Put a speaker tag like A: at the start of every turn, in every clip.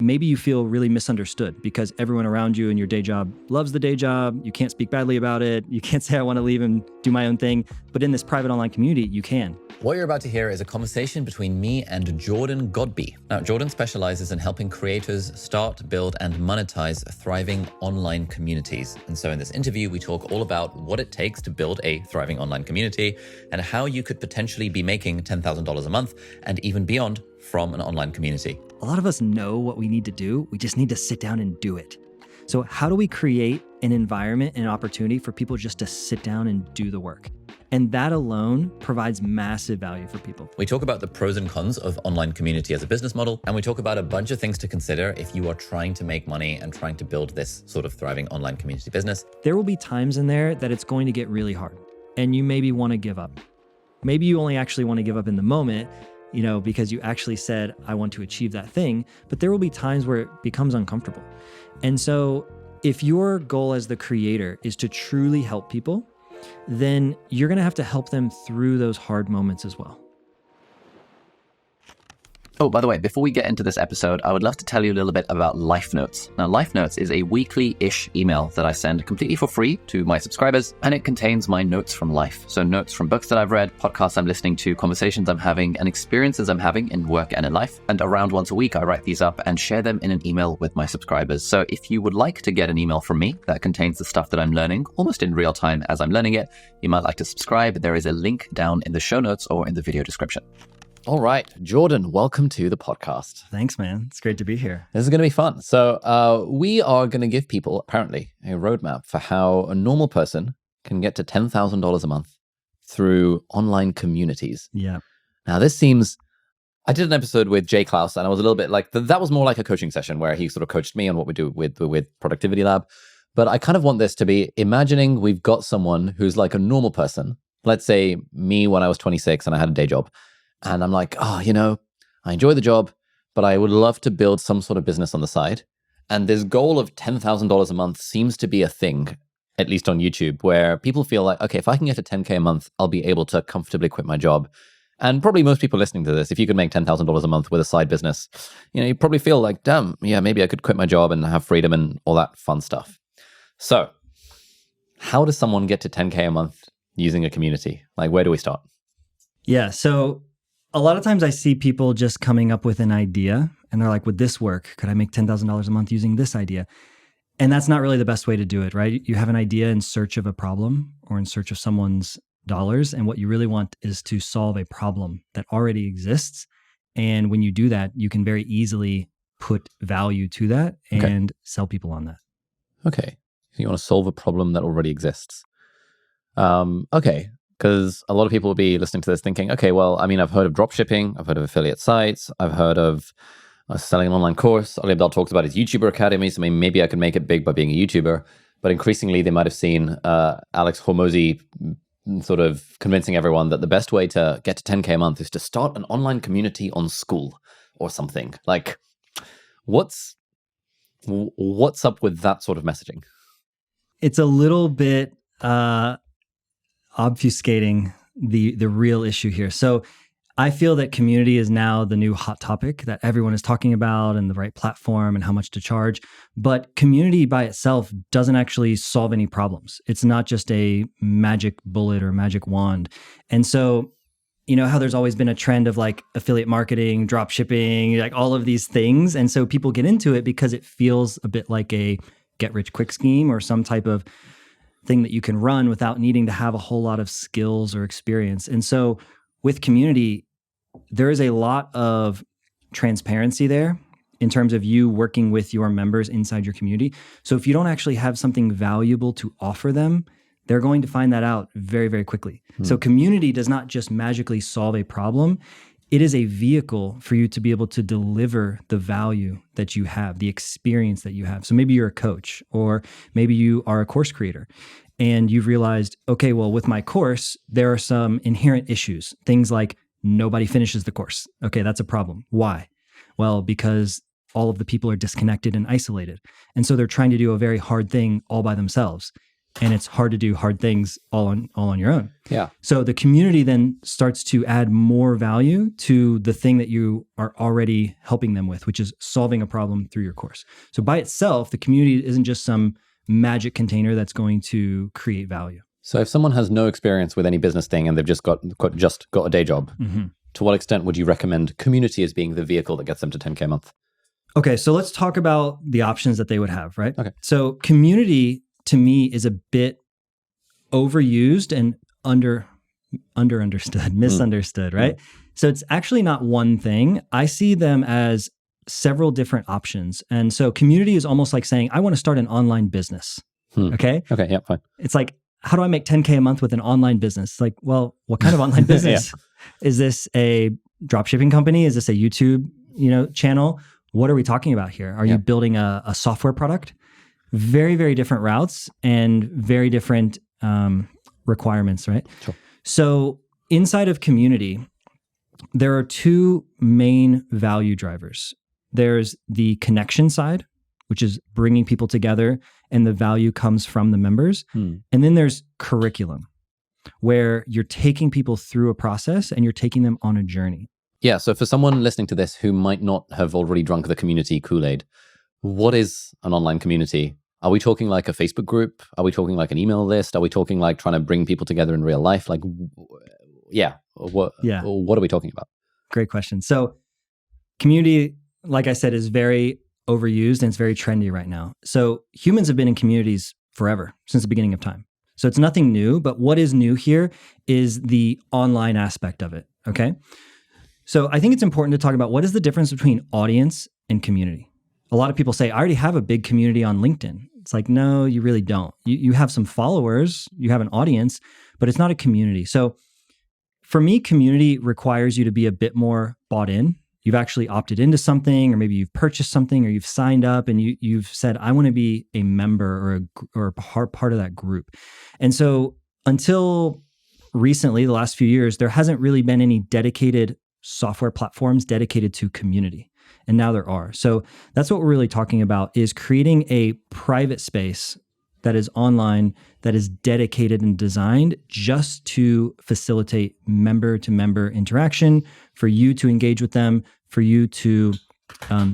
A: Maybe you feel really misunderstood because everyone around you in your day job loves the day job. You can't speak badly about it. You can't say, I want to leave and do my own thing. But in this private online community, you can.
B: What you're about to hear is a conversation between me and Jordan Godbey. Now, Jordan specializes in helping creators start, build, and monetize thriving online communities. And so in this interview, we talk all about what it takes to build a thriving online community and how you could potentially be making $10,000 a month and even beyond from an online community.
A: A lot of us know what we need to do. We just need to sit down and do it. So how do we create an environment and an opportunity for people just to sit down and do the work? And that alone provides massive value for people.
B: We talk about the pros and cons of online community as a business model, and we talk about a bunch of things to consider if you are trying to make money and trying to build this sort of thriving online community business.
A: There will be times in there that it's going to get really hard, and you maybe want to give up. Maybe you only actually want to give up in the moment, because you actually said, I want to achieve that thing, but there will be times where it becomes uncomfortable. And so if your goal as the creator is to truly help people, then you're going to have to help them through those hard moments as well.
C: Oh, by the way, before we get into this episode, I would love to tell you a little bit about Life Notes. Now, Life Notes is a weekly-ish email that I send completely for free to my subscribers, and it contains my notes from life. So notes from books that I've read, podcasts I'm listening to, conversations I'm having, and experiences I'm having in work and in life. And around once a week, I write these up and share them in an email with my subscribers. So if you would like to get an email from me that contains the stuff that I'm learning, almost in real time as I'm learning it, you might like to subscribe. There is a link down in the show notes or in the video description. All right, Jordan, welcome to the podcast.
A: Thanks, man. It's great to be here.
C: This is going to be fun. So we are going to give people, apparently, a roadmap for how a normal person can get to $10,000 a month through online communities.
A: Yeah.
C: Now, this seems... I did an episode with Jay Klaus, and I was a little bit like... That was more like a coaching session where he sort of coached me on what we do with Productivity Lab. But I kind of want this to be imagining we've got someone who's like a normal person. Let's say me when I was 26 and I had a day job. And I'm like, I enjoy the job, but I would love to build some sort of business on the side. And this goal of $10,000 a month seems to be a thing, at least on YouTube, where people feel like, okay, if I can get to 10K a month, I'll be able to comfortably quit my job. And probably most people listening to this, if you could make $10,000 a month with a side business, you probably feel like, damn, yeah, maybe I could quit my job and have freedom and all that fun stuff. So how does someone get to 10K a month using a community? Like, where do we start?
A: Yeah, so a lot of times I see people just coming up with an idea and they're like, would this work? Could I make $10,000 a month using this idea? And that's not really the best way to do it, right? You have an idea in search of a problem or in search of someone's dollars. And what you really want is to solve a problem that already exists. And when you do that, you can very easily put value to that and sell people on that.
C: Okay. So you want to solve a problem that already exists. Okay. Because a lot of people will be listening to this thinking, okay, well, I mean, I've heard of dropshipping, I've heard of affiliate sites, I've heard of selling an online course. Abdaal talks about his YouTuber Academy, so maybe I could make it big by being a YouTuber. But increasingly, they might have seen Alex Hormozi sort of convincing everyone that the best way to get to 10K a month is to start an online community on School or something. Like, what's up with that sort of messaging?
A: It's a little bit obfuscating the real issue here. So I feel that community is now the new hot topic that everyone is talking about and the right platform and how much to charge. But community by itself doesn't actually solve any problems. It's not just a magic bullet or magic wand. And so, you know how there's always been a trend of like affiliate marketing, drop shipping, like all of these things. And so people get into it because it feels a bit like a get rich quick scheme or some type of thing that you can run without needing to have a whole lot of skills or experience. And so with community, there is a lot of transparency there in terms of you working with your members inside your community. So if you don't actually have something valuable to offer them, they're going to find that out very, very quickly. So community does not just magically solve a problem. It is a vehicle for you to be able to deliver the value that you have, the experience that you have. So maybe you're a coach, or maybe you are a course creator, and you've realized, okay, well, with my course, there are some inherent issues. Things like nobody finishes the course. Okay, that's a problem. Why? Well, because all of the people are disconnected and isolated. And so they're trying to do a very hard thing all by themselves. and it's hard to do hard things all on your own.
C: Yeah.
A: So the community then starts to add more value to the thing that you are already helping them with, which is solving a problem through your course. So by itself, the community isn't just some magic container that's going to create value.
C: So if someone has no experience with any business thing and they've just got a day job, to what extent would you recommend community as being the vehicle that gets them to 10K a month?
A: Okay, so let's talk about the options that they would have, right?
C: Okay.
A: So community to me is a bit overused and understood, misunderstood, right? So it's actually not one thing. I see them as several different options. And so community is almost like saying, I want to start an online business. Okay?
C: Okay, yeah, fine.
A: It's like, how do I make 10K a month with an online business? Like, well, what kind of online business? Is this a dropshipping company? Is this a YouTube, channel? What are we talking about here? Are you building a software product? Very, very different routes and very different requirements, right?
C: Sure.
A: So inside of community, there are two main value drivers. There's the connection side, which is bringing people together, and the value comes from the members. And then there's curriculum, where you're taking people through a process and you're taking them on a journey.
C: Yeah, so for someone listening to this who might not have already drunk the community Kool-Aid, what is an online community? Are we talking like a Facebook group? Are we talking like an email list? Are we talking like trying to bring people together in real life? Like, what are we talking about?
A: Great question. So community, like I said, is very overused and it's very trendy right now. So humans have been in communities forever, since the beginning of time. So it's nothing new, but what is new here is the online aspect of it, okay? So I think it's important to talk about what is the difference between audience and community. A lot of people say, I already have a big community on LinkedIn. It's like, no, you really don't. You have some followers, you have an audience, but it's not a community. So for me, community requires you to be a bit more bought in. You've actually opted into something, or maybe you've purchased something, or you've signed up and you've said, I want to be a member or a part of that group. And so until recently, the last few years, there hasn't really been any dedicated software platforms dedicated to community. And now there are. So that's what we're really talking about, is creating a private space that is online, that is dedicated and designed just to facilitate member-to-member interaction, for you to engage with them, for you to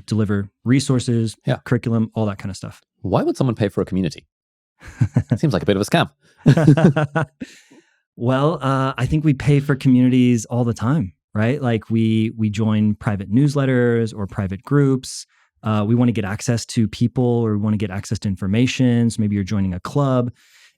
A: deliver resources, curriculum, all that kind of stuff.
C: Why would someone pay for a community? Seems like a bit of a scam.
A: Well, I think we pay for communities all the time, right? Like we join private newsletters or private groups. We want to get access to people, or we want to get access to information. So maybe you're joining a club.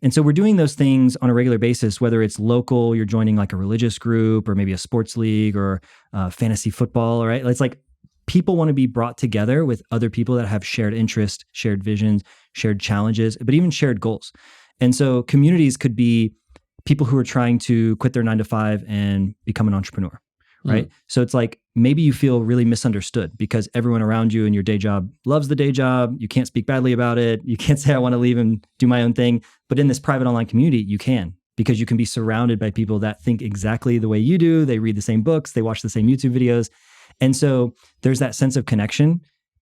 A: And so we're doing those things on a regular basis, whether it's local, you're joining like a religious group, or maybe a sports league, or fantasy football, right? It's like people want to be brought together with other people that have shared interests, shared visions, shared challenges, but even shared goals. And so communities could be people who are trying to quit their 9-to-5 and become an entrepreneur, right? So it's like, maybe you feel really misunderstood because everyone around you in your day job loves the day job. You can't speak badly about it. You can't say, I want to leave and do my own thing. But in this private online community, you can, because you can be surrounded by people that think exactly the way you do. They read the same books. They watch the same YouTube videos. And so there's that sense of connection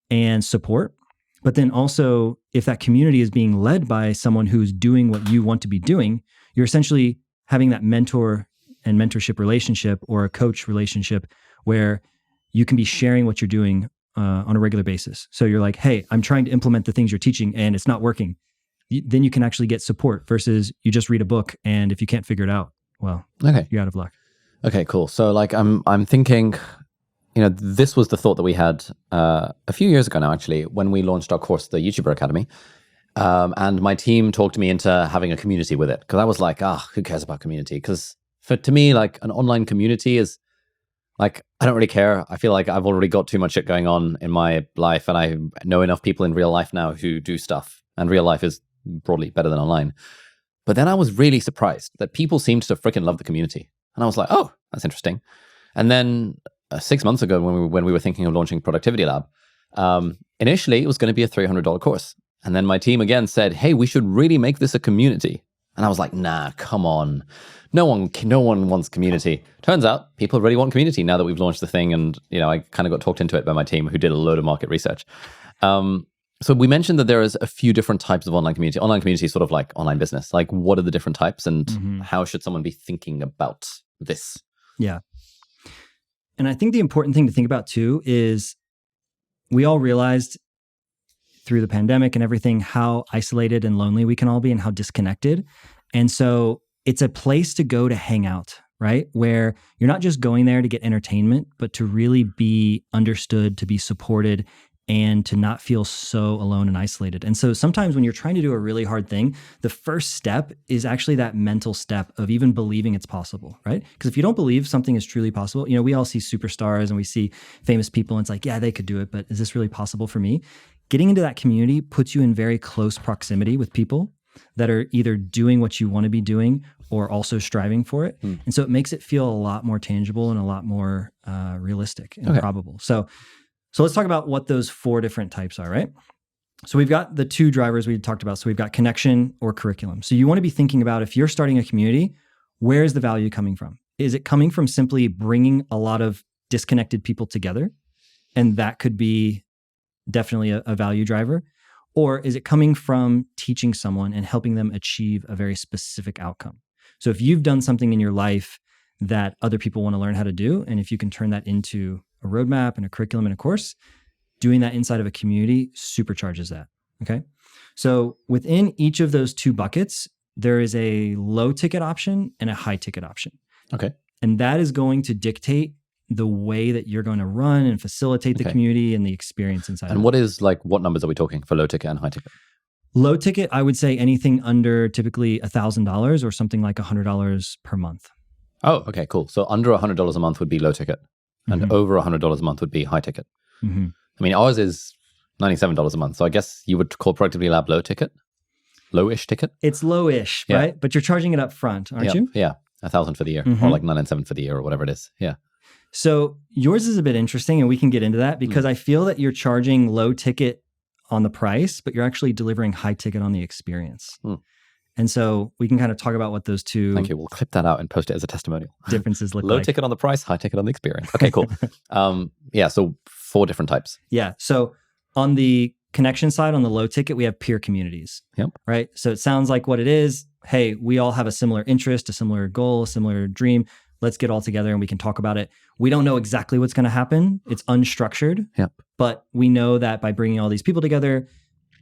A: and support. But then also, if that community is being led by someone who's doing what you want to be doing, you're essentially having that mentor and mentorship relationship, or a coach relationship, where you can be sharing what you're doing on a regular basis. So you're like, hey, I'm trying to implement the things you're teaching and it's not working. Then you can actually get support, versus you just read a book and if you can't figure it out, well, you're out of luck.
C: Okay, cool. So like I'm thinking, this was the thought that we had a few years ago now, actually, when we launched our course, the YouTuber Academy. And my team talked me into having a community with it, because I was like, who cares about community? Because to me, like, an online community is like, I don't really care. I feel like I've already got too much shit going on in my life, and I know enough people in real life now who do stuff, and real life is broadly better than online. But then I was really surprised that people seemed to freaking love the community. And I was like, oh, that's interesting. And then 6 months ago, when we were thinking of launching Productivity Lab, initially it was going to be a $300 course. And then my team again said, hey, we should really make this a community. And I was like, nah, come on. No one wants community. Turns out people really want community now that we've launched the thing. And, I kind of got talked into it by my team, who did a load of market research. So we mentioned that there is a few different types of online community. Online community is sort of like online business. Like, what are the different types, and how should someone be thinking about this?
A: Yeah. And I think the important thing to think about too is we all realized through the pandemic and everything how isolated and lonely we can all be and how disconnected. And so it's a place to go to hang out, right? Where you're not just going there to get entertainment, but to really be understood, to be supported, and to not feel so alone and isolated. And so sometimes when you're trying to do a really hard thing, the first step is actually that mental step of even believing it's possible, right? Because if you don't believe something is truly possible, we all see superstars and we see famous people and it's like, yeah, they could do it, but is this really possible for me? Getting into that community puts you in very close proximity with people that are either doing what you want to be doing or also striving for it. And so it makes it feel a lot more tangible and a lot more realistic and probable. So let's talk about what those 4 different types are, right? So we've got the 2 drivers we talked about. So we've got connection or curriculum. So you want to be thinking about, if you're starting a community, where is the value coming from? Is it coming from simply bringing a lot of disconnected people together? And that could be definitely a value driver. Or is it coming from teaching someone and helping them achieve a very specific outcome? So if you've done something in your life that other people want to learn how to do, and if you can turn that into a roadmap and a curriculum and a course, doing that inside of a community supercharges that, okay? So within each of those 2 buckets, there is a low ticket option and a high ticket option.
C: Okay.
A: And that is going to dictate the way that you're going to run and facilitate the community and the experience inside.
C: And what numbers are we talking for low ticket and high ticket?
A: Low ticket, I would say anything under typically $1,000 or something like $100 per month.
C: Oh, okay, cool. So under $100 a month would be low ticket, and over $100 a month would be high ticket. I mean, ours is $97 a month. So I guess you would call Productivity Lab low ticket, low-ish ticket.
A: It's low-ish, right? But you're charging it up front, aren't you?
C: Yeah, $1,000 for the year, or like $997 for the year, or whatever it is. Yeah.
A: So yours is a bit interesting, and we can get into that because I feel that you're charging low ticket on the price, but you're actually delivering high ticket on the experience. And so we can kind of talk about what those 2
C: Thank you. We'll clip that out and post it as a testimonial.
A: differences look
C: Low
A: like.
C: ticket on the price, high ticket on the experience. Okay, cool. So 4 different types.
A: Yeah. So on the connection side, on the low ticket, we have peer communities.
C: Yep.
A: Right. So it sounds like what it is. Hey, we all have a similar interest, a similar goal, a similar dream. Let's get all together and we can talk about it. We don't know exactly what's going to happen. It's unstructured.
C: Yep.
A: But we know that by bringing all these people together,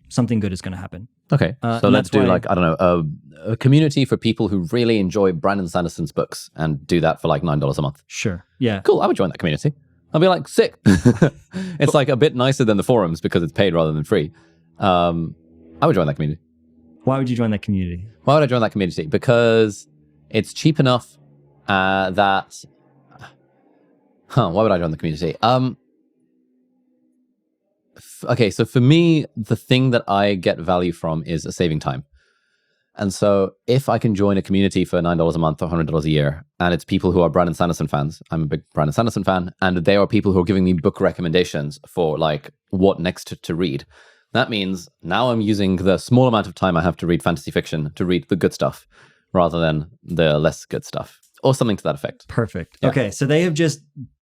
A: something good is going to happen.
C: Okay. So let's do a community for people who really enjoy Brandon Sanderson's books and do that for like $9 a month.
A: Sure. Yeah.
C: Cool. I would join that community. I'll be like, sick. It's like a bit nicer than the forums because it's paid rather than free. I would join that community.
A: Why would you join that community?
C: Why would I join that community? Because it's cheap enough that... why would I join the community? Okay, so for me, the thing that I get value from is saving time. And so if I can join a community for $9 a month or $100 a year, and it's people who are Brandon Sanderson fans, I'm a big Brandon Sanderson fan, and they are people who are giving me book recommendations for like what next to read, that means now I'm using the small amount of time I have to read fantasy fiction to read the good stuff rather than the less good stuff or something to that effect.
A: Perfect.
C: Yeah.
A: Okay, so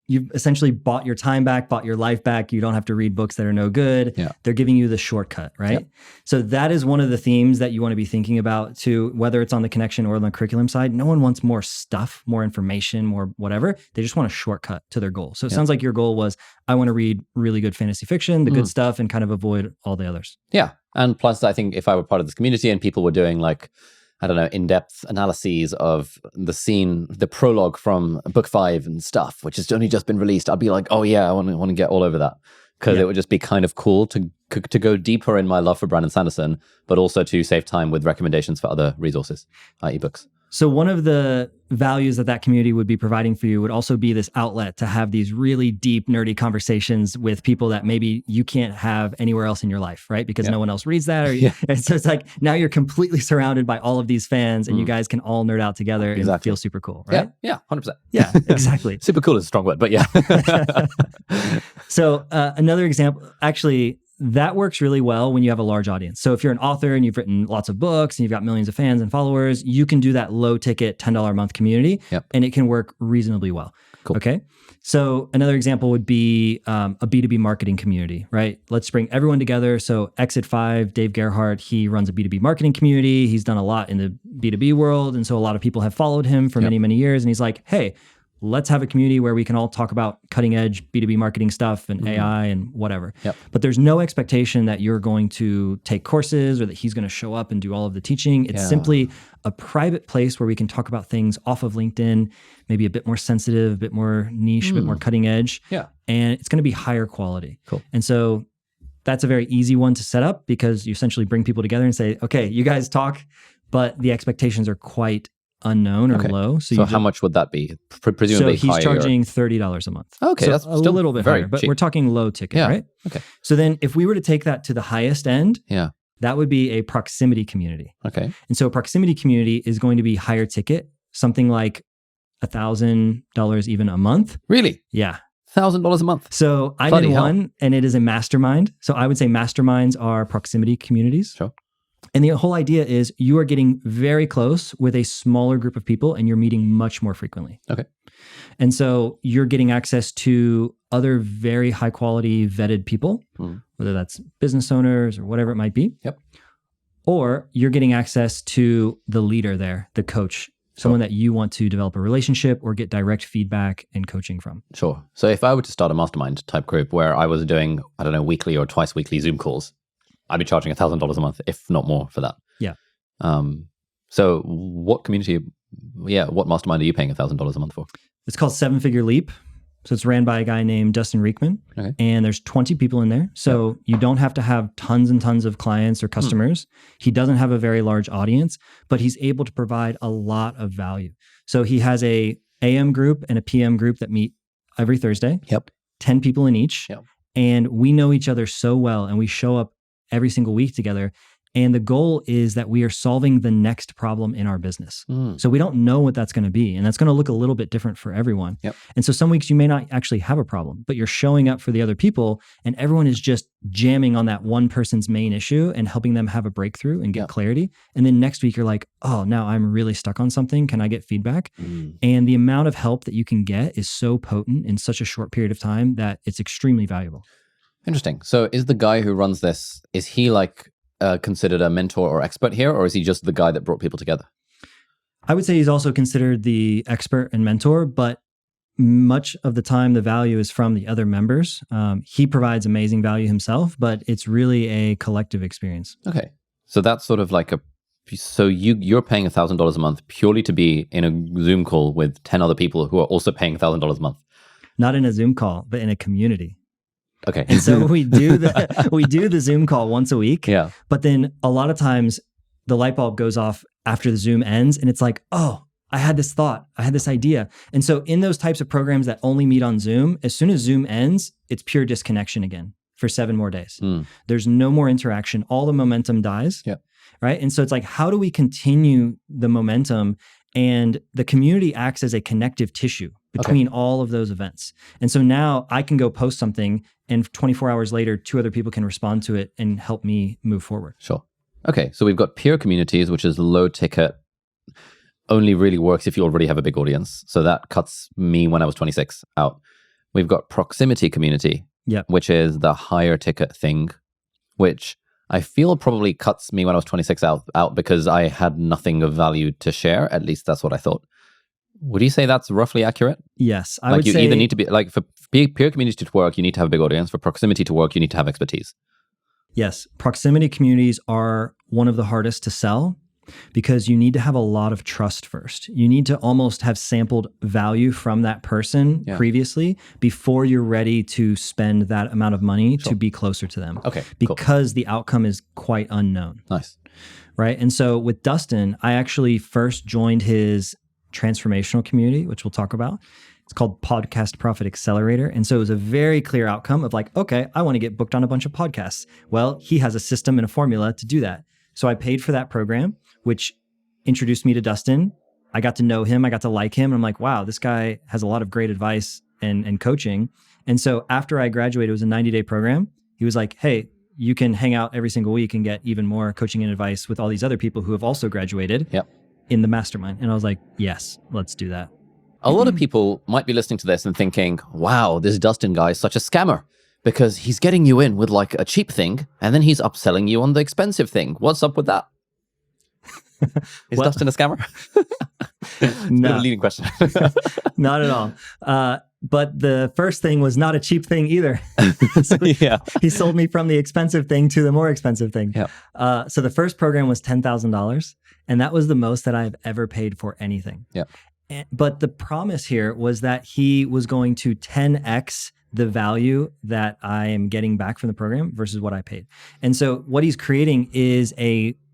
A: you've essentially bought your time back, bought your life back. You don't have to read books that are no good.
C: Yeah.
A: They're giving you the shortcut, right?
C: Yep.
A: So that is one of the themes that you want to be thinking about too, whether it's on the connection or on the curriculum side. No one wants more stuff, more information, more whatever. They just want a shortcut to their goal. So it sounds like your goal was, I want to read really good fantasy fiction, the good stuff, and kind of avoid all the others.
C: Yeah. And plus, I think if I were part of this community and people were doing like, I don't know, in-depth analyses of the scene, the prologue from book 5 and stuff, which has only just been released, I'd be like, oh yeah, I want to get all over that. Because it would just be kind of cool to go deeper in my love for Brandon Sanderson, but also to save time with recommendations for other resources, i.e. books.
A: So one of the values that community would be providing for you would also be this outlet to have these really deep, nerdy conversations with people that maybe you can't have anywhere else in your life, right? Because no one else reads that. And so it's like now you're completely surrounded by all of these fans and you guys can all nerd out together and feel super cool, right?
C: Yeah, 100%.
A: Yeah, exactly.
C: Super cool is a strong word, but yeah.
A: So another example, actually, that works really well when you have a large audience. So if you're an author and you've written lots of books and you've got millions of fans and followers, you can do that low ticket $10 a month community and it can work reasonably well.
C: Cool.
A: Okay. So another example would be a B2B marketing community, right? Let's bring everyone together. So Exit 5, Dave Gerhardt, he runs a B2B marketing community. He's done a lot in the B2B world. And so a lot of people have followed him for many, many years. And he's like, hey, let's have a community where we can all talk about cutting edge B2B marketing stuff and AI and whatever.
C: Yep.
A: But there's no expectation that you're going to take courses or that he's going to show up and do all of the teaching. It's simply a private place where we can talk about things off of LinkedIn, maybe a bit more sensitive, a bit more niche, a bit more cutting edge.
C: Yeah.
A: And it's going to be higher quality.
C: Cool.
A: And so that's a very easy one to set up because you essentially bring people together and say, okay, you guys talk, but the expectations are quite unknown or low.
C: So how much would that be? Presumably
A: so he's
C: higher.
A: charging $30 a month.
C: Okay,
A: so
C: that's
A: a
C: still
A: little bit
C: very
A: higher, but
C: cheap.
A: we're talking low ticket, right?
C: Okay.
A: So then if we were to take that to the highest end, that would be a proximity community.
C: Okay.
A: And so a proximity community is going to be higher ticket, something like $1,000 even a month.
C: Really?
A: Yeah.
C: $1,000 a month.
A: So I'm
C: Bloody
A: in
C: hell.
A: one, and it is a mastermind. So I would say masterminds are proximity communities.
C: Sure.
A: And the whole idea is you are getting very close with a smaller group of people and you're meeting much more frequently.
C: Okay.
A: And so you're getting access to other very high quality vetted people, whether that's business owners or whatever it might be.
C: Yep.
A: Or you're getting access to the leader there, the coach, someone that you want to develop a relationship or get direct feedback and coaching from.
C: Sure. So if I were to start a mastermind type group where I was doing, I don't know, weekly or twice weekly Zoom calls, I'd be charging $1,000 a month, if not more, for that.
A: Yeah.
C: So what community, what mastermind are you paying $1,000 a month for?
A: It's called 7-Figure Leap. So it's ran by a guy named Dustin Riekman.
C: Okay.
A: And there's 20 people in there. So you don't have to have tons and tons of clients or customers. He doesn't have a very large audience, but he's able to provide a lot of value. So he has a AM group and a PM group that meet every Thursday.
C: Yep.
A: 10 people in each.
C: Yep.
A: And we know each other so well and we show up every single week together. And the goal is that we are solving the next problem in our business. So we don't know what that's going to be. And that's going to look a little bit different for everyone.
C: Yep.
A: And so some weeks you may not actually have a problem, but you're showing up for the other people and everyone is just jamming on that one person's main issue and helping them have a breakthrough and get clarity. And then next week you're like, oh, now I'm really stuck on something. Can I get feedback? And the amount of help that you can get is so potent in such a short period of time that it's extremely valuable.
C: Interesting. So is the guy who runs this, is he like considered a mentor or expert here, or is he just the guy that brought people together?
A: I would say he's also considered the expert and mentor, but much of the time the value is from the other members. He provides amazing value himself, but it's really a collective experience.
C: Okay. So that's sort of like so you're paying $1,000 a month purely to be in a Zoom call with 10 other people who are also paying $1,000 a month.
A: Not in a Zoom call, but in a community.
C: Okay.
A: And so we do the Zoom call once a week.
C: Yeah.
A: But then a lot of times the light bulb goes off after the Zoom ends and it's like, oh, I had this thought, I had this idea. And so in those types of programs that only meet on Zoom, as soon as Zoom ends, it's pure disconnection again for 7 more days. There's no more interaction. All the momentum dies.
C: Yeah.
A: Right. And so it's like, how do we continue the momentum? And the community acts as a connective tissue between all of those events. And so now I can go post something and 24 hours later, 2 other people can respond to it and help me move forward.
C: Sure. Okay. So we've got peer communities, which is low ticket, only really works if you already have a big audience. So that cuts me when I was 26 out. We've got proximity community, which is the higher ticket thing, which I feel probably cuts me when I was 26 out because I had nothing of value to share. At least that's what I thought. Would you say that's roughly accurate?
A: Yes. I
C: like
A: would
C: you
A: say
C: either need to be like for peer communities to work, you need to have a big audience. For proximity to work, you need to have expertise.
A: Yes. Proximity communities are one of the hardest to sell because you need to have a lot of trust first. You need to almost have sampled value from that person previously before you're ready to spend that amount of money to be closer to them.
C: Okay.
A: Because the outcome is quite unknown.
C: Nice.
A: Right. And so with Dustin, I actually first joined his transformational community, which we'll talk about. It's called Podcast Profit Accelerator. And so it was a very clear outcome of like, okay, I want to get booked on a bunch of podcasts. Well, he has a system and a formula to do that. So I paid for that program, which introduced me to Dustin. I got to know him. I got to like him. And I'm like, wow, this guy has a lot of great advice and coaching. And so after I graduated, it was a 90-day program. He was like, hey, you can hang out every single week and get even more coaching and advice with all these other people who have also graduated in the mastermind. And I was like, yes, let's do that.
C: A lot of people might be listening to this and thinking, wow, this Dustin guy is such a scammer because he's getting you in with like a cheap thing and then he's upselling you on the expensive thing. What's up with that? Is Dustin a scammer?
A: No.
C: A leading question.
A: Not at all. But the first thing was not a cheap thing either. So he sold me from the expensive thing to the more expensive thing.
C: Yeah.
A: So the first program was $10,000, and that was the most that I've ever paid for anything.
C: Yeah.
A: But the promise here was that he was going to 10x the value that I am getting back from the program versus what I paid. And so what he's creating is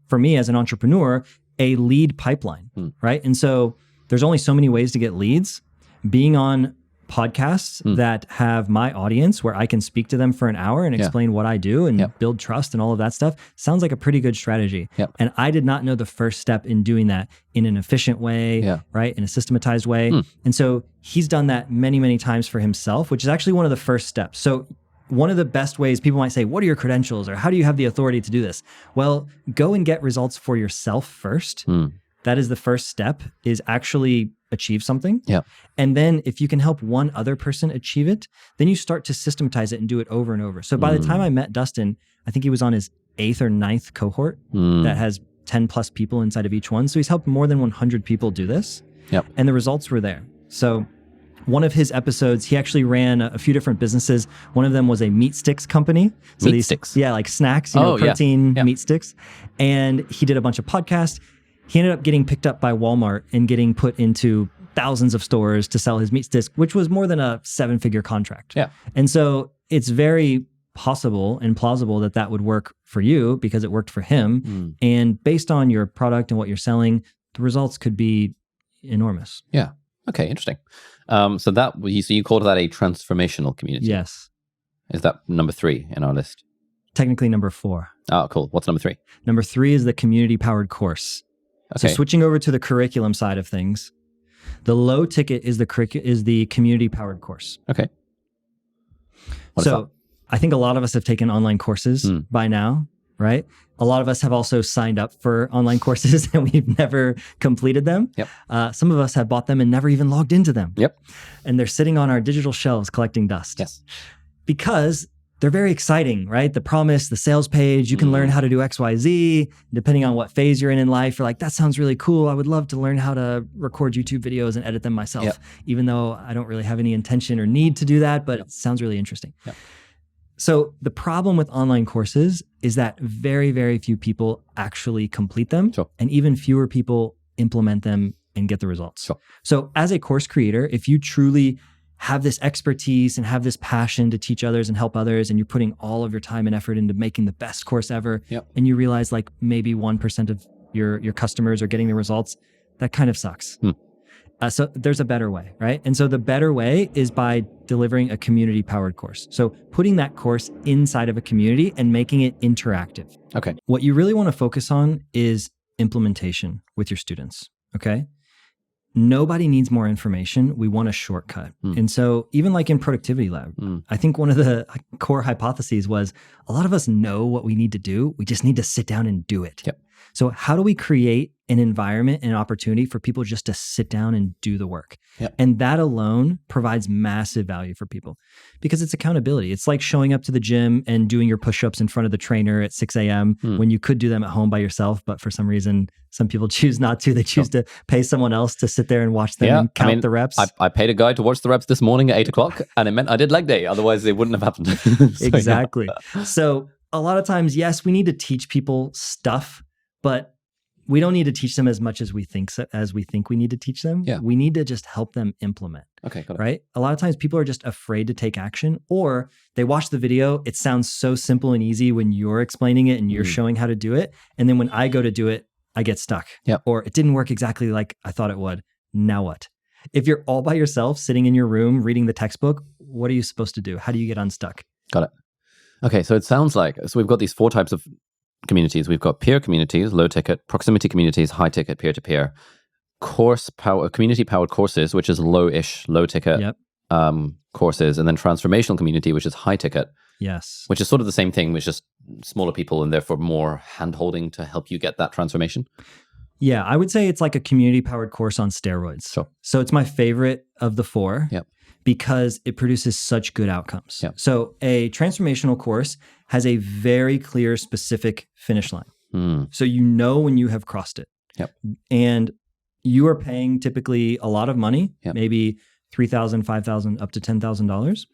A: for me as an entrepreneur, a lead pipeline, right? And so there's only so many ways to get leads. Being on podcasts that have my audience where I can speak to them for an hour and explain what I do and build trust and all of that stuff sounds like a pretty good strategy. And I did not know the first step in doing that in an efficient way, right? In a systematized way. And so he's done that many, many times for himself, which is actually one of the first steps. So one of the best ways people might say, what are your credentials or how do you have the authority to do this? Well, go and get results for yourself first. That is the first step, is actually achieve something. And then if you can help one other person achieve it, then you start to systematize it and do it over and over. So by the time I met Dustin, I think he was on his 8th or 9th cohort that has 10 plus people inside of each one. So he's helped more than 100 people do this. And the results were there. So one of his episodes, he actually ran a few different businesses. One of them was a meat sticks company. So
C: meat sticks?
A: Yeah, like snacks, protein meat sticks. And he did a bunch of podcasts. He ended up getting picked up by Walmart and getting put into thousands of stores to sell his meat sticks, which was more than a 7-figure contract. And so it's very possible and plausible that that would work for you because it worked for him. And based on your product and what you're selling, the results could be enormous.
C: Yeah. Okay, interesting. So you called that a transformational community?
A: Yes.
C: Is that number 3 in our list?
A: Technically number 4.
C: Oh, cool. What's number 3?
A: Number 3 is the community-powered course.
C: Okay.
A: So switching over to the curriculum side of things, the low ticket is the community-powered course.
C: Okay. What is that?
A: I think a lot of us have taken online courses by now, right? A lot of us have also signed up for online courses and we've never completed them. Some of us have bought them and never even logged into them. And they're sitting on our digital shelves collecting dust. Because they're very exciting, right? The promise, the sales page, you can learn how to do X, Y, Z. Depending on what phase you're in life, you're like, that sounds really cool. I would love to learn how to record YouTube videos and edit them myself, even though I don't really have any intention or need to do that, but it sounds really interesting. So the problem with online courses is that very, very few people actually complete them, and even fewer people implement them and get the results. So as a course creator, if you truly have this expertise and have this passion to teach others and help others, and you're putting all of your time and effort into making the best course ever, and you realize like maybe 1% of your customers are getting the results, that kind of sucks. So there's a better way, right? And so the better way is by delivering a community-powered course. So putting that course inside of a community and making it interactive.
C: Okay.
A: What you really want to focus on is implementation with your students, okay? Nobody needs more information. We want a shortcut. And so even like in Productivity Lab, I think one of the core hypotheses was a lot of us know what we need to do. We just need to sit down and do it. So how do we create an environment and opportunity for people just to sit down and do the work? And that alone provides massive value for people because it's accountability. It's like showing up to the gym and doing your push-ups in front of the trainer at 6 a.m. when you could do them at home by yourself, but for some reason, some people choose not to. They choose to pay someone else to sit there and watch them and count the reps.
C: I paid a guy to watch the reps this morning at 8 o'clock and it meant I did leg day. Otherwise, it wouldn't have happened.
A: Exactly. So a lot of times, yes, we need to teach people stuff, but we don't need to teach them as much as we think we need to teach them. We need to just help them implement.
C: Okay, got it.
A: Right? A lot of times people are just afraid to take action, or they watch the video. It sounds so simple and easy when you're explaining it and you're showing how to do it. And then when I go to do it, I get stuck. Or it didn't work exactly like I thought it would. Now what? If you're all by yourself sitting in your room reading the textbook, what are you supposed to do? How do you get unstuck?
C: Got it. Okay, so it sounds like, we've got these 4 types of communities. We've got peer communities, low ticket, proximity communities, high ticket, peer-to-peer, community-powered courses, which is low-ish, low ticket courses, and then transformational community, which is high ticket. Which is sort of the same thing, which is just smaller people and therefore more hand-holding to help you get that transformation.
A: Yeah, I would say it's like a community-powered course on steroids.
C: Sure.
A: So it's my favorite of the 4
C: Yep.
A: because it produces such good outcomes.
C: Yep.
A: So a transformational course has a very clear, specific finish line. So you know when you have crossed it.
C: Yep.
A: And you are paying typically a lot of money,
C: Yep.
A: maybe $3,000, $5,000, up to $10,000.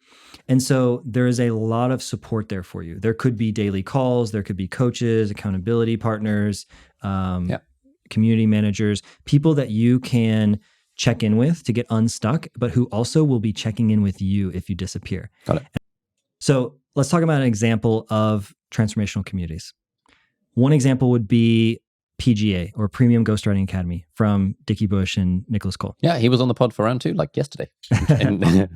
A: And so there is a lot of support there for you. There could be daily calls, there could be coaches, accountability partners, community managers, people that you can check in with to get unstuck, but who also will be checking in with you if you disappear.
C: Got it.
A: So let's talk about an example of transformational communities. One example would be PGA, or Premium Ghostwriting Academy, from Dickie Bush and Nicholas Cole.
C: Yeah, he was on the pod for round 2, like yesterday.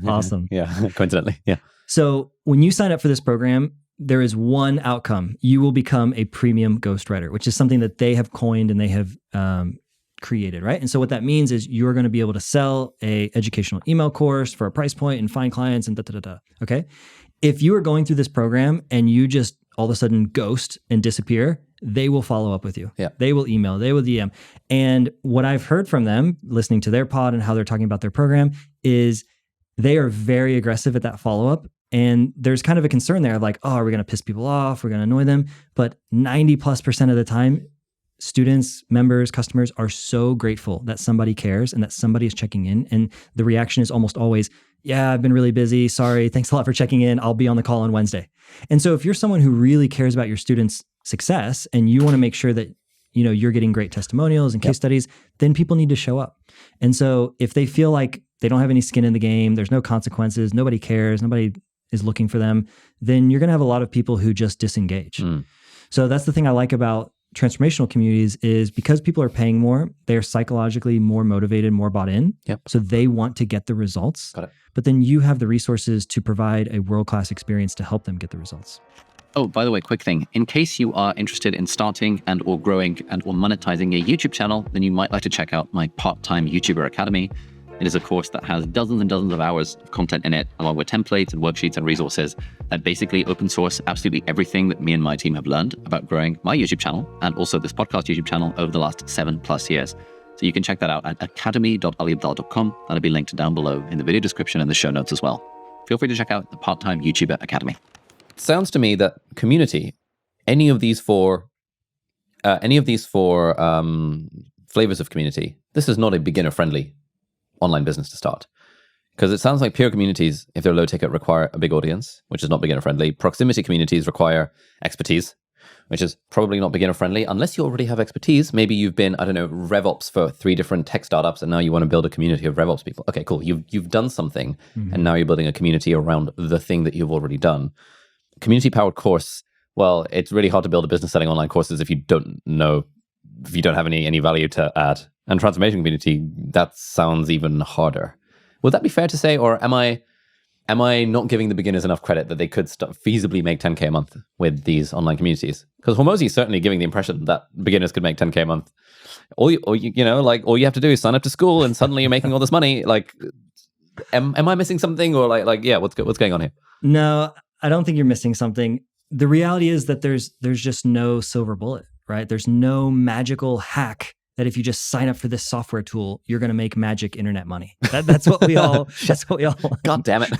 A: Awesome.
C: Yeah, coincidentally. Yeah.
A: So when you sign up for this program, there is one outcome. You will become a premium ghostwriter, which is something that they have coined and they have created, right? And so what that means is you're going to be able to sell a educational email course for a price point and find clients and da-da-da-da, okay? If you are going through this program and you just all of a sudden ghost and disappear, they will follow up with you.
C: Yeah.
A: They will email, they will DM. And what I've heard from them, listening to their pod and how they're talking about their program, is they are very aggressive at that follow-up. And there's kind of a concern there of like, oh, are we going to piss people off? We're going to annoy them. But 90+% of the time, students, members, customers are so grateful that somebody cares and that somebody is checking in. And the reaction is almost always, yeah, I've been really busy. Sorry. Thanks a lot for checking in. I'll be on the call on Wednesday. And so if you're someone who really cares about your students' success and you want to make sure that you're getting great testimonials and case studies, then people need to show up. And so if they feel like they don't have any skin in the game, there's no consequences, nobody cares, nobody is looking for them, then you're going to have a lot of people who just disengage. So that's the thing I like about transformational communities is because people are paying more, they're psychologically more motivated, more bought in.
C: Yep.
A: So they want to get the results.
C: Got it.
A: But then you have the resources to provide a world-class experience to help them get the results.
D: Oh, by the way, quick thing. In case you are interested in starting and or growing and or monetizing a YouTube channel, then you might like to check out my part-time YouTuber Academy. It is a course that has dozens and dozens of hours of content in it, along with templates and worksheets and resources that basically open source absolutely everything that me and my team have learned about growing my YouTube channel and also this podcast YouTube channel over the last 7+ years. So you can check that out at academy.aliabdaal.com. That'll be linked down below in the video description and the show notes as well. Feel free to check out the Part-Time YouTuber Academy.
C: Sounds to me that community, any of these four flavors of community, this is not a beginner-friendly online business to start. Because it sounds like peer communities, if they're low ticket, require a big audience, which is not beginner friendly. Proximity communities require expertise, which is probably not beginner friendly. Unless you already have expertise, maybe you've been, RevOps for 3 different tech startups, and now you want to build a community of RevOps people. Okay, cool. You've done something, and now you're building a community around the thing that you've already done. Community powered course, well, it's really hard to build a business selling online courses if you don't have any value to add. And transformation community, that sounds even harder. Would that be fair to say, or am I not giving the beginners enough credit that they could feasibly make 10K a month with these online communities? Because Hormozi is certainly giving the impression that beginners could make 10K a month. All you have to do is sign up to school, and suddenly you're making all this money. Like, am I missing something, or what's going on here?
A: No, I don't think you're missing something. The reality is that there's just no silver bullet, right? There's no magical hack that if you just sign up for this software tool, you're going to make magic internet money. That's what we all. That's what we all.
C: God damn it!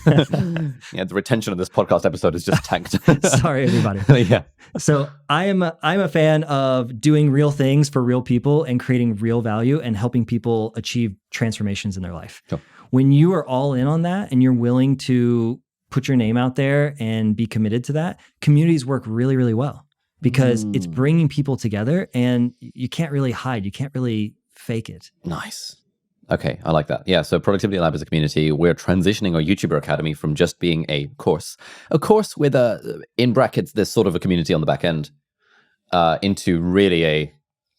C: Yeah, the retention of this podcast episode is just tanked.
A: Sorry, everybody.
C: Yeah.
A: So I'm a fan of doing real things for real people and creating real value and helping people achieve transformations in their life.
C: Sure.
A: When you are all in on that and you're willing to put your name out there and be committed to that, communities work really, really well. Because it's bringing people together and you can't really hide. You can't really fake it.
C: Nice. Okay, I like that. Yeah, so Productivity Lab is a community. We're transitioning our YouTuber Academy from just being a course with in brackets, there's sort of a community on the back end, into really a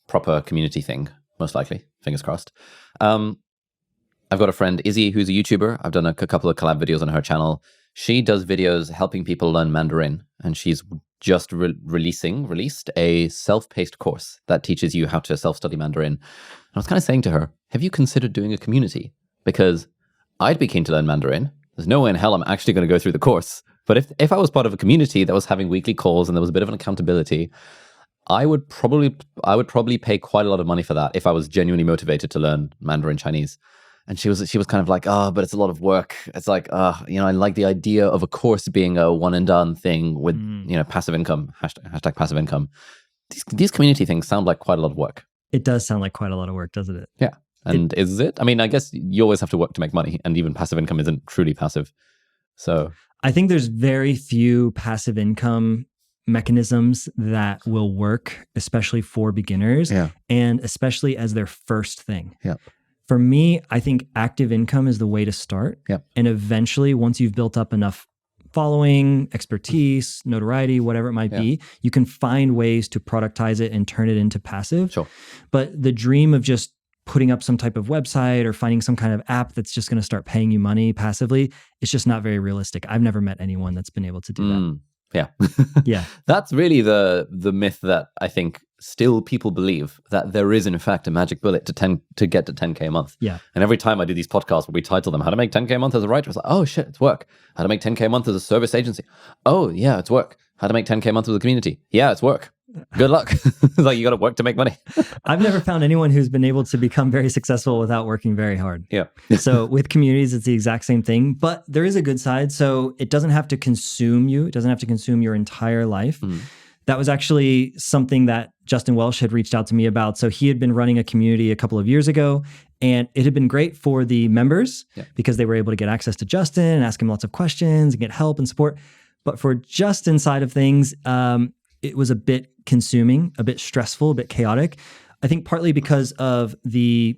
C: proper community thing, most likely. Fingers crossed. I've got a friend, Izzy, who's a YouTuber. I've done a couple of collab videos on her channel. She does videos helping people learn Mandarin, and she's just released a self-paced course that teaches you how to self-study Mandarin. And I was kind of saying to her, have you considered doing a community? Because I'd be keen to learn Mandarin. There's no way in hell I'm actually going to go through the course. But if I was part of a community that was having weekly calls and there was a bit of an accountability, I would probably pay quite a lot of money for that if I was genuinely motivated to learn Mandarin Chinese. And she was kind of like, oh, but it's a lot of work. It's like, I like the idea of a course being a one and done thing with, passive income, hashtag passive income. These community things sound like quite a lot of work.
A: It does sound like quite a lot of work, doesn't it?
C: Yeah. And is it? I mean, I guess you always have to work to make money, and even passive income isn't truly passive. So
A: I think there's very few passive income mechanisms that will work, especially for beginners, and especially as their first thing.
C: Yeah.
A: For me, I think active income is the way to start.
C: Yep.
A: And eventually, once you've built up enough following, expertise, notoriety, whatever it might be, you can find ways to productize it and turn it into passive.
C: Sure.
A: But the dream of just putting up some type of website or finding some kind of app that's just going to start paying you money passively, it's just not very realistic. I've never met anyone that's been able to do that.
C: Yeah.
A: Yeah.
C: That's really the myth that I think still people believe, that there is in fact a magic bullet to get to 10K a month.
A: Yeah.
C: And every time I do these podcasts where we title them, how to make 10K a month as a writer, it's like, oh shit, it's work. How to make 10K a month as a service agency. Oh yeah, it's work. How to make 10K a month with a community. Yeah, it's work. Good luck. It's like you got to work to make money.
A: I've never found anyone who's been able to become very successful without working very hard.
C: Yeah.
A: So with communities, it's the exact same thing, but there is a good side. So it doesn't have to consume you. It doesn't have to consume your entire life. That was actually something that Justin Welsh had reached out to me about. So he had been running a community a couple of years ago, and it had been great for the members because they were able to get access to Justin and ask him lots of questions and get help and support. But for Justin's side of things, it was a bit consuming, a bit stressful, a bit chaotic. I think partly because of the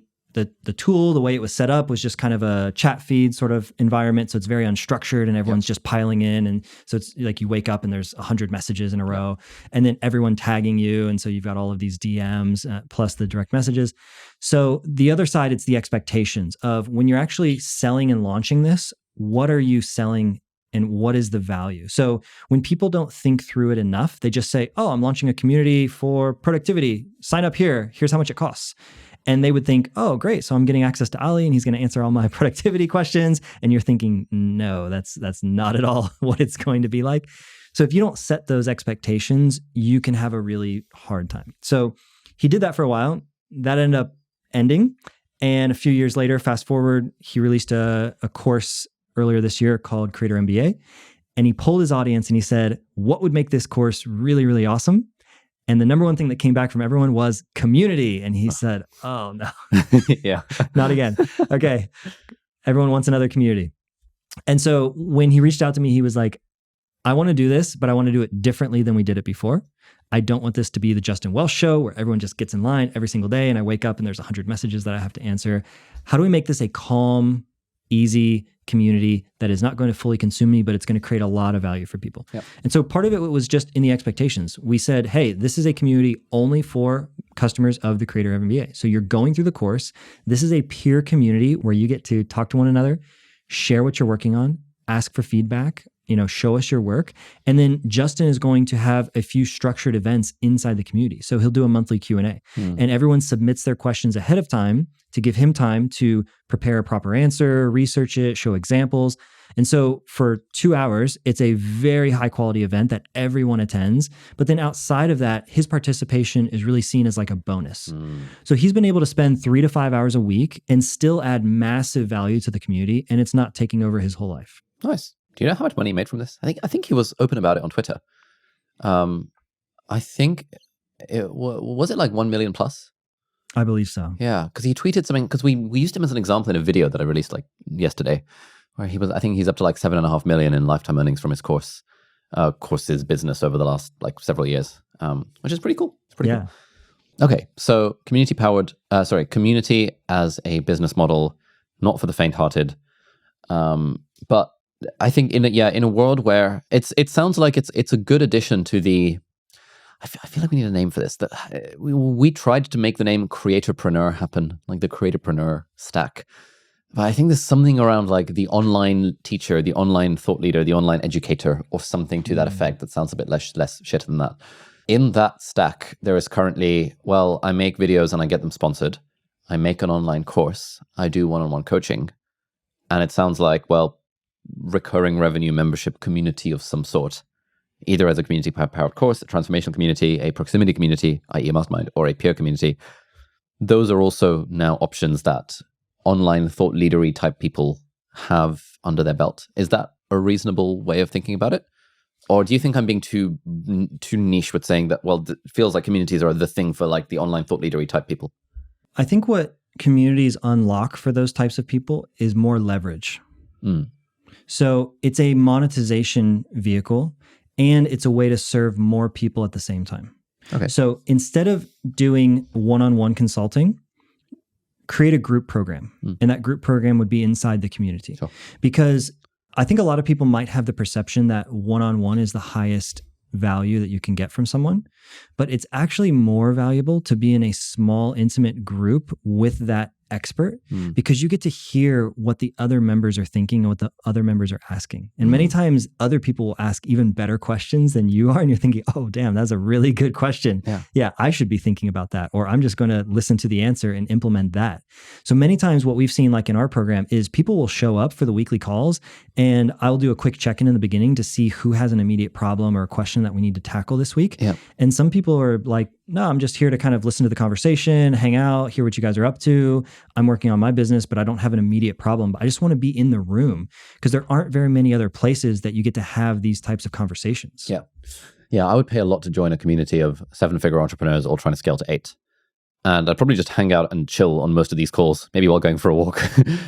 A: tool, the way it was set up was just kind of a chat feed sort of environment. So it's very unstructured and everyone's just piling in. And so it's like you wake up and there's 100 messages in a row and then everyone tagging you. And so you've got all of these DMs plus the direct messages. So the other side, it's the expectations of when you're actually selling and launching this, what are you selling and what is the value? So when people don't think through it enough, they just say, oh, I'm launching a community for productivity. Sign up here. Here's how much it costs. And they would think, oh, great. So I'm getting access to Ali and he's going to answer all my productivity questions. And you're thinking, no, that's not at all what it's going to be like. So if you don't set those expectations, you can have a really hard time. So he did that for a while. That ended up ending. And a few years later, fast forward, he released a course earlier this year called Creator MBA. And he polled his audience and he said, what would make this course really, really awesome? And the number one thing that came back from everyone was community. And he said, oh no, not again. Okay. Everyone wants another community. And so when he reached out to me, he was like, I want to do this, but I want to do it differently than we did it before. I don't want this to be the Justin Welsh show where everyone just gets in line every single day and I wake up and there's 100 messages that I have to answer. How do we make this a calm, easy community that is not going to fully consume me, but it's going to create a lot of value for people?
C: Yep.
A: And so part of it was just in the expectations. We said, hey, this is a community only for customers of the Creator MBA. So you're going through the course. This is a peer community where you get to talk to one another, share what you're working on, ask for feedback, show us your work. And then Justin is going to have a few structured events inside the community. So he'll do a monthly Q&A and everyone submits their questions ahead of time to give him time to prepare a proper answer, research it, show examples. And so for 2 hours, it's a very high quality event that everyone attends. But then outside of that, his participation is really seen as like a bonus. So he's been able to spend 3 to 5 hours a week and still add massive value to the community. And it's not taking over his whole life.
C: Nice. Do you know how much money he made from this? I think he was open about it on Twitter. I think was it like 1 million plus?
A: I believe so.
C: Yeah, because he tweeted something, because we used him as an example in a video that I released like yesterday, where I think he's up to like 7.5 million in lifetime earnings from his courses business over the last like several years, which is pretty cool. It's pretty cool. Okay, so community as a business model, not for the faint-hearted, but I think in a world where it sounds like it's a good addition to the. I feel like we need a name for this. That we tried to make the name Creatorpreneur happen, like the Creatorpreneur stack. But I think there's something around like the online teacher, the online thought leader, the online educator, or something to that effect that sounds a bit less shit than that. In that stack, there is currently, I make videos and I get them sponsored. I make an online course. I do one-on-one coaching. And it sounds like, recurring revenue membership community of some sort. either as a community-powered course, a transformational community, a proximity community, i.e. a mastermind, or a peer community. Those are also now options that online thought leadery type people have under their belt. Is that a reasonable way of thinking about it? Or do you think I'm being too niche with saying that, well, it feels like communities are the thing for like the online thought leadery type people?
A: I think what communities unlock for those types of people is more leverage. So it's a monetization vehicle, and it's a way to serve more people at the same time.
C: Okay.
A: So instead of doing one-on-one consulting, create a group program. And that group program would be inside the community.
C: Sure.
A: Because I think a lot of people might have the perception that one-on-one is the highest value that you can get from someone, but it's actually more valuable to be in a small, intimate group with that expert because you get to hear what the other members are thinking and what the other members are asking. And many times other people will ask even better questions than you are. And you're thinking, oh, damn, that's a really good question. Yeah, I should be thinking about that. Or I'm just going to listen to the answer and implement that. So many times what we've seen like in our program is people will show up for the weekly calls and I'll do a quick check-in in the beginning to see who has an immediate problem or a question that we need to tackle this week. And some people are like, no, I'm just here to kind of listen to the conversation, hang out, hear what you guys are up to. I'm working on my business, but I don't have an immediate problem. But I just want to be in the room because there aren't very many other places that you get to have these types of conversations.
C: Yeah, I would pay a lot to join a community of 7-figure entrepreneurs all trying to scale to 8. And I'd probably just hang out and chill on most of these calls, maybe while going for a walk,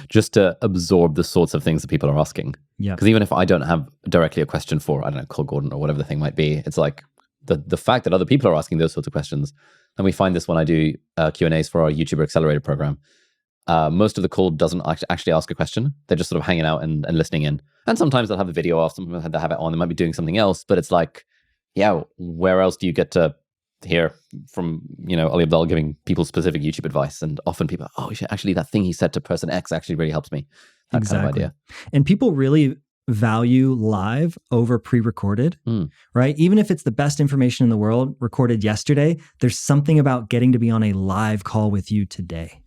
C: just to absorb the sorts of things that people are asking. Because even if I don't have directly a question for, I don't know, Cole Gordon or whatever the thing might be, it's like, the fact that other people are asking those sorts of questions, and we find this when I do Q&As for our YouTuber Accelerator program, most of the call doesn't actually ask a question. They're just sort of hanging out and listening in. And sometimes they'll have the video off, sometimes they'll have it on, they might be doing something else, but it's like, yeah, where else do you get to hear from, Ali Abdaal giving people specific YouTube advice? And often people, actually that thing he said to person X actually really helps me. That kind of idea.
A: And people really value live over pre-recorded, right? Even if it's the best information in the world recorded yesterday, there's something about getting to be on a live call with you today.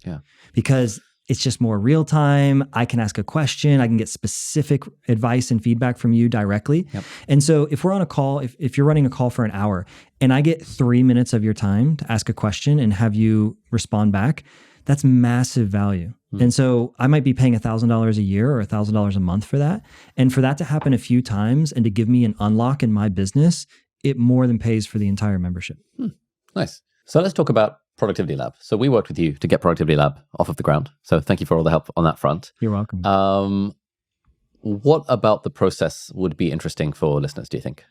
A: Because it's just more real time. I can ask a question. I can get specific advice and feedback from you directly. And so if we're on a call, if you're running a call for an hour and I get 3 minutes of your time to ask a question and have you respond back, that's massive value. And so I might be paying $1,000 a year or $1,000 a month for that. And for that to happen a few times and to give me an unlock in my business, it more than pays for the entire membership.
C: Nice. So let's talk about Productivity Lab. So we worked with you to get Productivity Lab off of the ground. So thank you for all the help on that front.
A: You're welcome.
C: What about the process would be interesting for listeners, do you think?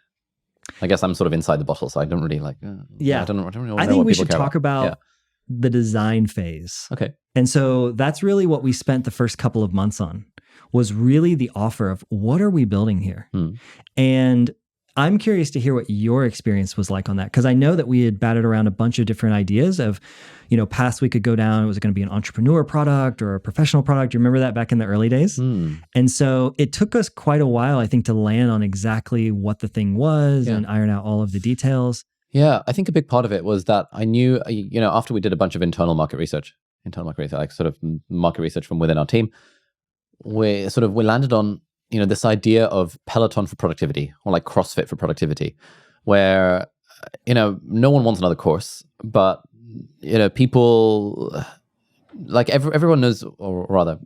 C: I guess I'm sort of inside the bottle, so I don't really like... I don't really know
A: I think
C: what
A: we
C: people
A: should
C: care
A: talk about the design phase.
C: Okay.
A: And so that's really what we spent the first couple of months on, was really the offer of what are we building here? And I'm curious to hear what your experience was like on that, because I know that we had batted around a bunch of different ideas of, paths we could go down. Was it going to be an entrepreneur product or a professional product? You remember that back in the early days? And so it took us quite a while, I think, to land on exactly what the thing was and iron out all of the details. Yeah,
C: I think a big part of it was that I knew, after we did a bunch of internal market research, like sort of market research from within our team, we landed on, this idea of Peloton for productivity or like CrossFit for productivity, where, no one wants another course, but, people, like everyone knows, or rather,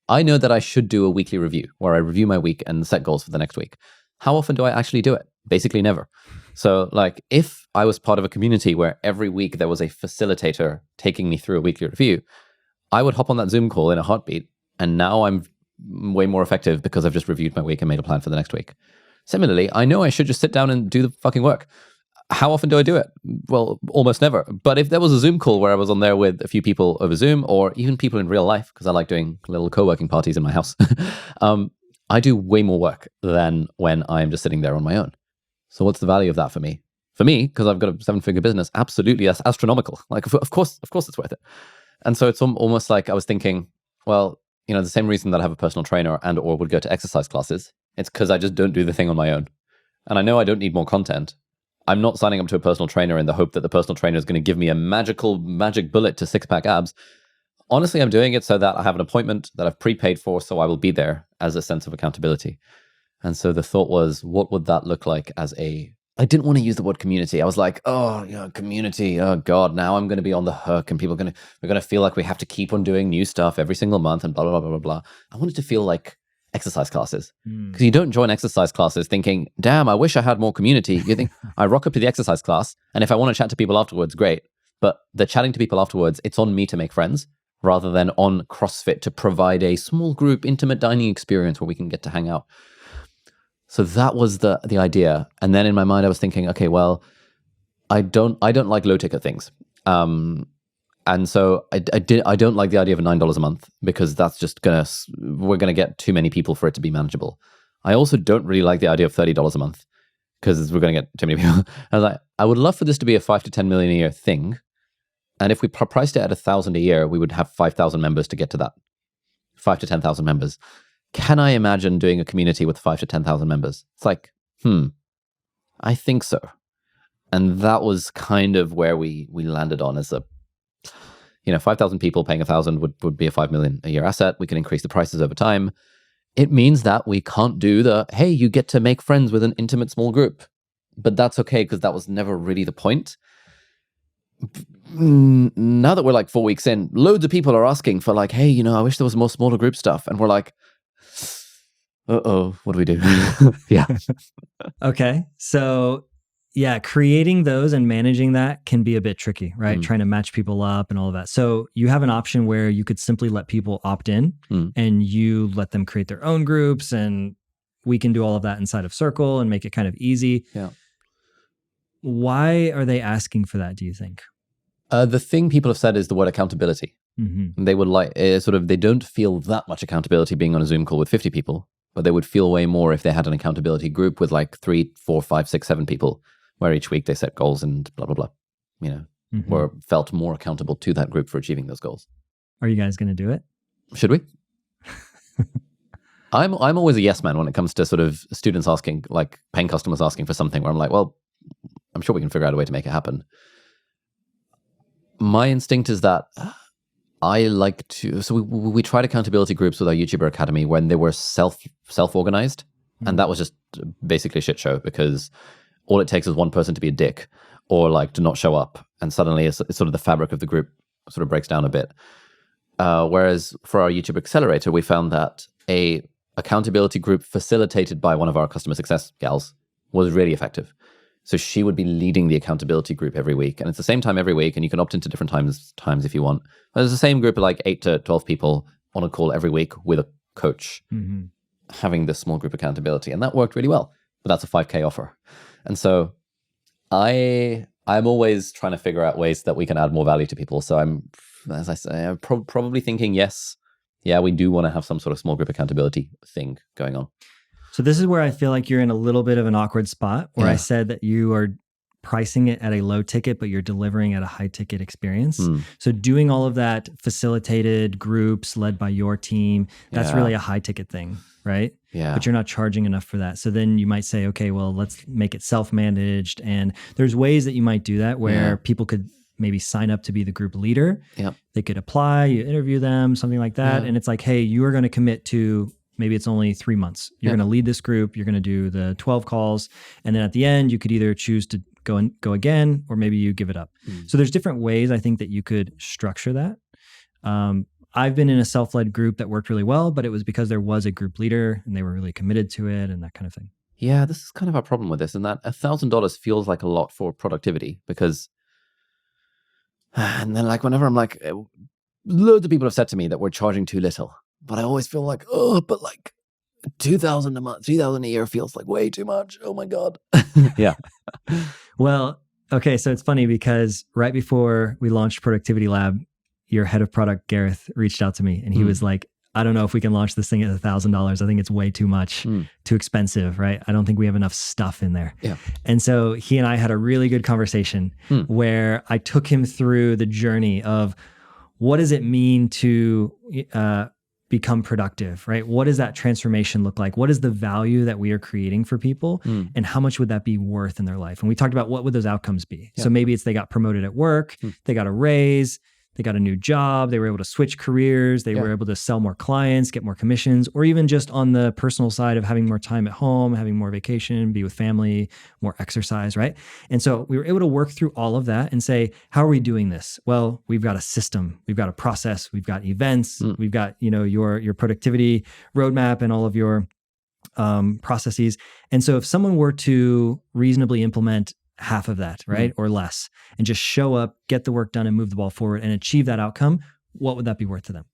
C: I know that I should do a weekly review where I review my week and set goals for the next week. How often do I actually do it? Basically never. So like if I was part of a community where every week there was a facilitator taking me through a weekly review, I would hop on that Zoom call in a heartbeat. And now I'm way more effective because I've just reviewed my week and made a plan for the next week. Similarly, I know I should just sit down and do the fucking work. How often do I do it? Well, almost never. But if there was a Zoom call where I was on there with a few people over Zoom or even people in real life, because I like doing little co-working parties in my house, I do way more work than when I'm just sitting there on my own. So what's the value of that for me? For me, because I've got a 7-figure business, absolutely, that's astronomical. Like, of course it's worth it. And so it's almost like I was thinking, well, the same reason that I have a personal trainer and or would go to exercise classes, it's because I just don't do the thing on my own. And I know I don't need more content. I'm not signing up to a personal trainer in the hope that the personal trainer is going to give me a magic bullet to 6-pack abs. Honestly, I'm doing it so that I have an appointment that I've prepaid for, so I will be there as a sense of accountability. And so the thought was, what would that look like as I didn't want to use the word community. I was like, oh, community. Oh God, now I'm going to be on the hook and we're going to feel like we have to keep on doing new stuff every single month and blah, blah, blah, blah, blah. I wanted to feel like exercise classes, because you don't join exercise classes thinking, damn, I wish I had more community. You think, I rock up to the exercise class, and if I want to chat to people afterwards, great. But the chatting to people afterwards, it's on me to make friends rather than on CrossFit to provide a small group, intimate dining experience where we can get to hang out. So that was the idea. And then in my mind, I was thinking, okay, well, I don't like low ticket things. And so I don't like the idea of $9 a month, because that's just we're going to get too many people for it to be manageable. I also don't really like the idea of $30 a month, because we're going to get too many people. I was like, I would love for this to be a 5 to 10 million a year thing. And if we priced it at 1,000 a year, we would have 5,000 members to get to that. 5 to 10,000 members. Can I imagine doing a community with 5 to 10,000 members? It's like, I think so. And that was kind of where we landed on as 5,000 people paying 1,000 would be a 5 million a year asset. We can increase the prices over time. It means that we can't do hey, you get to make friends with an intimate small group. But that's okay, because that was never really the point. Now that we're like 4 weeks in, loads of people are asking for like, hey, I wish there was more smaller group stuff. And we're like, what do we do? Yeah.
A: Okay. So yeah, creating those and managing that can be a bit tricky, right? Trying to match people up and all of that. So you have an option where you could simply let people opt in and you let them create their own groups, and we can do all of that inside of Circle and make it kind of easy.
C: Yeah.
A: Why are they asking for that, do you think?
C: The thing people have said is the word accountability. They would like they don't feel that much accountability being on a Zoom call with 50 people, but they would feel way more if they had an accountability group with like 3, 4, 5, 6, 7 people, where each week they set goals and blah, blah, blah, or felt more accountable to that group for achieving those goals.
A: Are you guys going to do it?
C: Should we? I'm always a yes man when it comes to sort of students asking, like paying customers asking for something, where I'm like, well, I'm sure we can figure out a way to make it happen. My instinct is that I like to, so we tried accountability groups with our YouTuber Academy when they were self-organized. And that was just basically a shit show, because all it takes is one person to be a dick or like to not show up. And suddenly it's sort of the fabric of the group sort of breaks down a bit. Whereas for our YouTube Accelerator, we found that a accountability group facilitated by one of our customer success gals was really effective. So she would be leading the accountability group every week. And it's the same time every week. And you can opt into different times if you want. But it's the same group of like 8 to 12 people on a call every week with a coach having this small group accountability. And that worked really well. But that's a 5K offer. And so I'm always trying to figure out ways that we can add more value to people. So I'm, as I say, I'm probably thinking, yes, yeah, we do want to have some sort of small group accountability thing going on.
A: So this is where I feel like you're in a little bit of an awkward spot, where I said that you are pricing it at a low ticket, but you're delivering at a high ticket experience. So doing all of that facilitated groups led by your team, that's really a high ticket thing, right?
C: Yeah.
A: But you're not charging enough for that. So then you might say, okay, well, let's make it self-managed. And there's ways that you might do that where people could maybe sign up to be the group leader. They could apply, you interview them, something like that. And it's like, hey, you are going to commit to, maybe it's only 3 months. You're going to lead this group. You're going to do the 12 calls. And then at the end, you could either choose to go again, or maybe you give it up. So there's different ways I think that you could structure that. I've been in a self-led group that worked really well, but it was because there was a group leader and they were really committed to it and that kind of thing.
C: Yeah, this is kind of our problem with this, in that $1,000 feels like a lot for productivity, because, and then like whenever I'm like, loads of people have said to me that we're charging too little, but I always feel like, but like 2,000 a month, 3,000 a year feels like way too much. Oh my God. Yeah.
A: Well, okay. So it's funny because right before we launched Productivity Lab, your head of product, Gareth, reached out to me and he was like, I don't know if we can launch this thing at $1,000. I think it's way too much, too expensive, right? I don't think we have enough stuff in there.
C: Yeah.
A: And so he and I had a really good conversation where I took him through the journey of what does it mean to become productive, right? What does that transformation look like? What is the value that we are creating for people? And how much would that be worth in their life? And we talked about what would those outcomes be. So maybe it's they got promoted at work, they got a raise, they got a new job, they were able to switch careers, they were able to sell more clients, get more commissions, or even just on the personal side of having more time at home, having more vacation, be with family, more exercise, right? And so we were able to work through all of that and say, how are we doing this? Well, we've got a system, we've got a process, we've got events, we've got, your productivity roadmap and all of your processes. And so if someone were to reasonably implement half of that, right? Or less, and just show up, get the work done and move the ball forward and achieve that outcome, what would that be worth to them?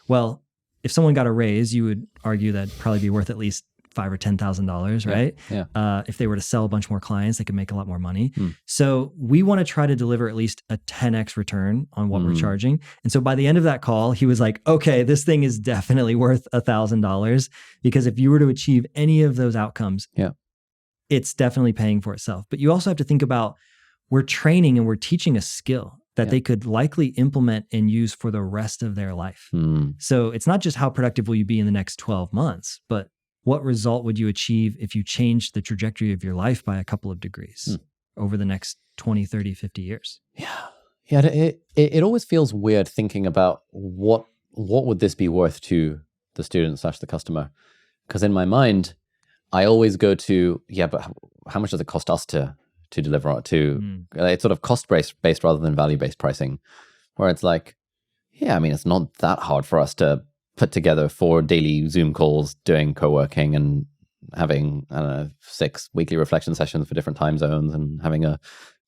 A: Well, if someone got a raise, you would argue that'd probably be worth at least $5,000 or $10,000, right?
C: Yeah.
A: If they were to sell a bunch more clients, they could make a lot more money. So we want to try to deliver at least a 10x return on what we're charging. And so by the end of that call, he was like, okay, this thing is definitely worth $1,000 because if you were to achieve any of those outcomes, it's definitely paying for itself. But you also have to think about, we're training and we're teaching a skill that they could likely implement and use for the rest of their life. So it's not just how productive will you be in the next 12 months, but what result would you achieve if you changed the trajectory of your life by a couple of degrees over the next 20, 30, 50 years?
C: Yeah. It always feels weird thinking about what would this be worth to the student / the customer? Because in my mind, I always go to, but how much does it cost us to deliver on to? It's sort of cost-based rather than value-based pricing, where it's like, it's not that hard for us to put together 4 daily Zoom calls, doing co-working and having, 6 weekly reflection sessions for different time zones and having a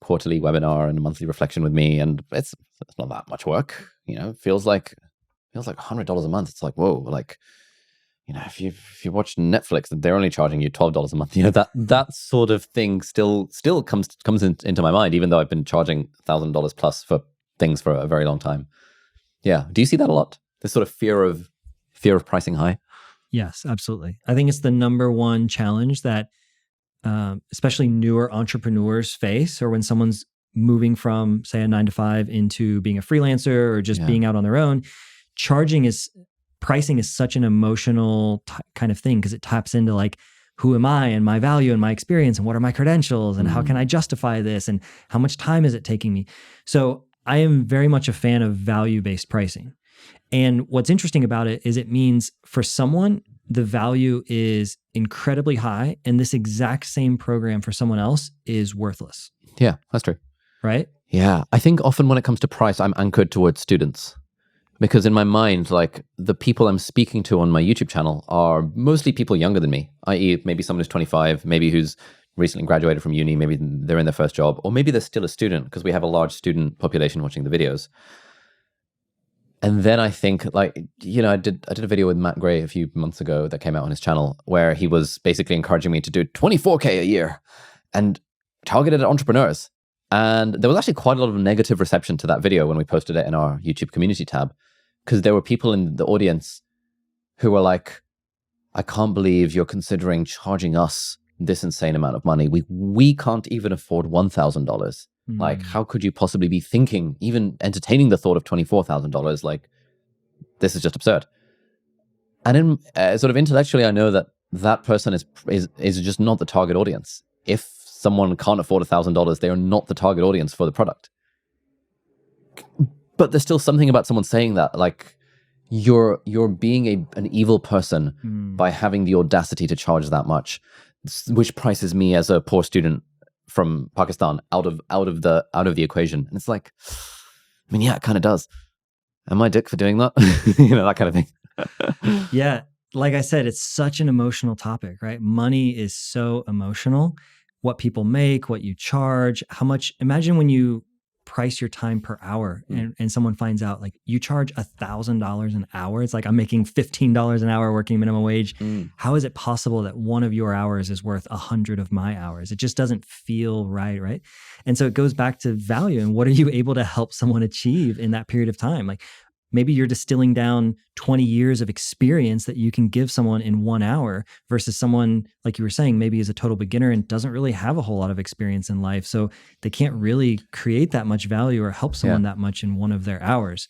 C: quarterly webinar and a monthly reflection with me. And it's not that much work, it feels like $100 a month. It's like, whoa, like, if you watch Netflix, they're only charging you $12 a month. That sort of thing still comes into my mind, even though I've been charging $1,000 plus for things for a very long time. Yeah. Do you see that a lot? This sort of fear of pricing high?
A: Yes, absolutely. I think it's the number one challenge that especially newer entrepreneurs face, or when someone's moving from, say, a 9-to-5 into being a freelancer or just being out on their own. Pricing is such an emotional kind of thing because it taps into like, who am I and my value and my experience and what are my credentials and how can I justify this and how much time is it taking me? So I am very much a fan of value-based pricing. And what's interesting about it is it means for someone, the value is incredibly high and this exact same program for someone else is worthless.
C: Yeah, that's true.
A: Right?
C: Yeah. I think often when it comes to price, I'm anchored towards students. Because in my mind, like the people I'm speaking to on my YouTube channel are mostly people younger than me, i.e. maybe someone who's 25, maybe who's recently graduated from uni, maybe they're in their first job, or maybe they're still a student because we have a large student population watching the videos. And then I think I did a video with Matt Gray a few months ago that came out on his channel where he was basically encouraging me to do 24K a year and targeted at entrepreneurs. And there was actually quite a lot of negative reception to that video when we posted it in our YouTube community tab. Because there were people in the audience who were like, I can't believe you're considering charging us this insane amount of money. We can't even afford $1,000. Like, how could you possibly be thinking, even entertaining the thought of $24,000? Like, this is just absurd. And in sort of intellectually, I know that person is just not the target audience. If someone can't afford $1,000, they are not the target audience for the product. But there's still something about someone saying that, like you're being an evil person by having the audacity to charge that much, which prices me as a poor student from Pakistan out of the equation. And it's like, I mean, yeah, it kind of does. Am I a dick for doing that? That kind of thing.
A: Yeah, like I said, it's such an emotional topic, right? Money is so emotional. What people make, what you charge, how much. Imagine when you price your time per hour and someone finds out like you charge $1,000 an hour. It's like I'm making $15 an hour working minimum wage. How is it possible that one of your hours is worth 100 of my hours? It just doesn't feel right? And so it goes back to value and what are you able to help someone achieve in that period of time? Like maybe you're distilling down 20 years of experience that you can give someone in 1 hour versus someone, like you were saying, maybe is a total beginner and doesn't really have a whole lot of experience in life. So they can't really create that much value or help someone that much in one of their hours.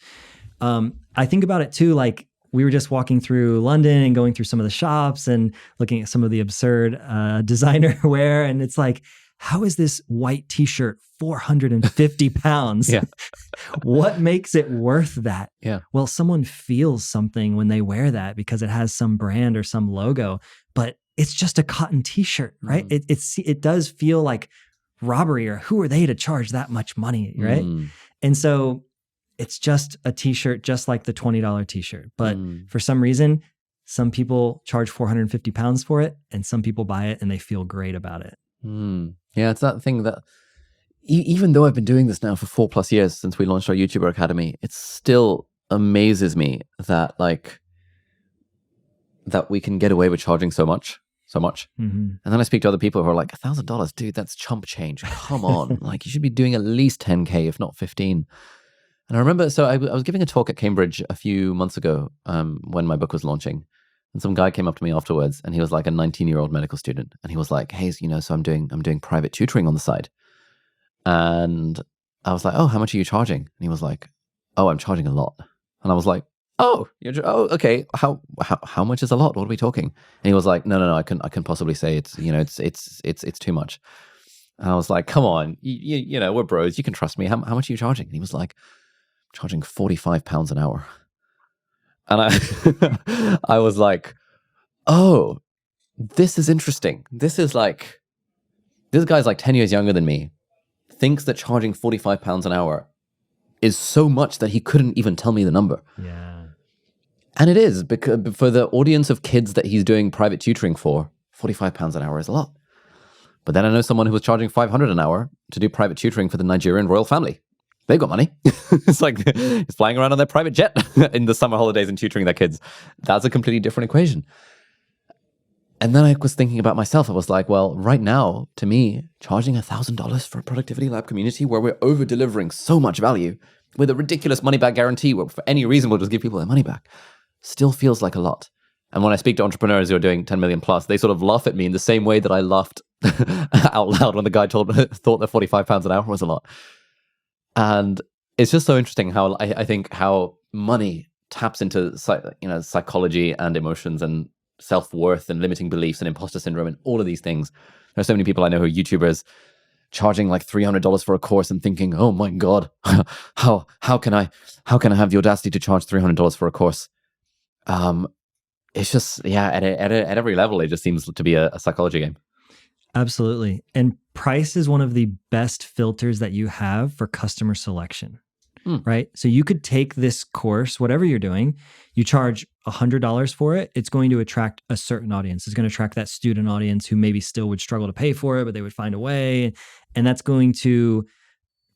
A: I think about it too, like we were just walking through London and going through some of the shops and looking at some of the absurd designer wear. And it's like, how is this white t-shirt 450 pounds?
C: Yeah.
A: What makes it worth that?
C: Yeah.
A: Well, someone feels something when they wear that because it has some brand or some logo, but it's just a cotton t-shirt, right? It does feel like robbery, or who are they to charge that much money, right? And so it's just a t-shirt, just like the $20 t-shirt. But for some reason, some people charge 450 pounds for it, and some people buy it and they feel great about it.
C: Yeah, it's that thing that even though I've been doing this now for 4+ years since we launched our YouTuber Academy, it still amazes me that that we can get away with charging so much. And then I speak to other people who are like, $1,000, dude, that's chump change. Come on. Like, you should be doing at least 10K, if not 15. And I remember, so I was giving a talk at Cambridge a few months ago when my book was launching. And some guy came up to me afterwards, and he was like a 19-year-old medical student. And he was like, hey, so I'm doing private tutoring on the side. And I was like, oh, how much are you charging? And he was like, oh, I'm charging a lot. And I was like, oh, okay. How much is a lot? What are we talking? And he was like, no, I can possibly say it's too much. And I was like, come on, we're bros. You can trust me. How much are you charging? And he was like, I'm charging £45 an hour. And I was like, oh, this is interesting. This guy's like 10 years younger than me, thinks that charging £45 an hour is so much that he couldn't even tell me the number.
A: Yeah.
C: And it is, because for the audience of kids that he's doing private tutoring for, £45 an hour is a lot. But then I know someone who was charging $500 an hour to do private tutoring for the Nigerian royal family. They've got money. It's like it's flying around on their private jet in the summer holidays and tutoring their kids. That's a completely different equation. And then I was thinking about myself. I was like, well, right now, to me, charging $1,000 for a productivity lab community where we're over-delivering so much value with a ridiculous money-back guarantee where for any reason we'll just give people their money back, still feels like a lot. And when I speak to entrepreneurs who are doing 10 million plus, they sort of laugh at me in the same way that I laughed out loud when the guy thought that £45 an hour was a lot. And it's just so interesting how I think how money taps into psychology and emotions and self-worth and limiting beliefs and imposter syndrome and all of these things. There's so many people I know who are YouTubers charging like $300 for a course and thinking, oh my God, how can I have the audacity to charge $300 for a course? It's just, at every level, it just seems to be a psychology game.
A: Absolutely. And price is one of the best filters that you have for customer selection, right? So you could take this course, whatever you're doing, you charge $100 for it. It's going to attract a certain audience. It's going to attract that student audience who maybe still would struggle to pay for it, but they would find a way. And that's going to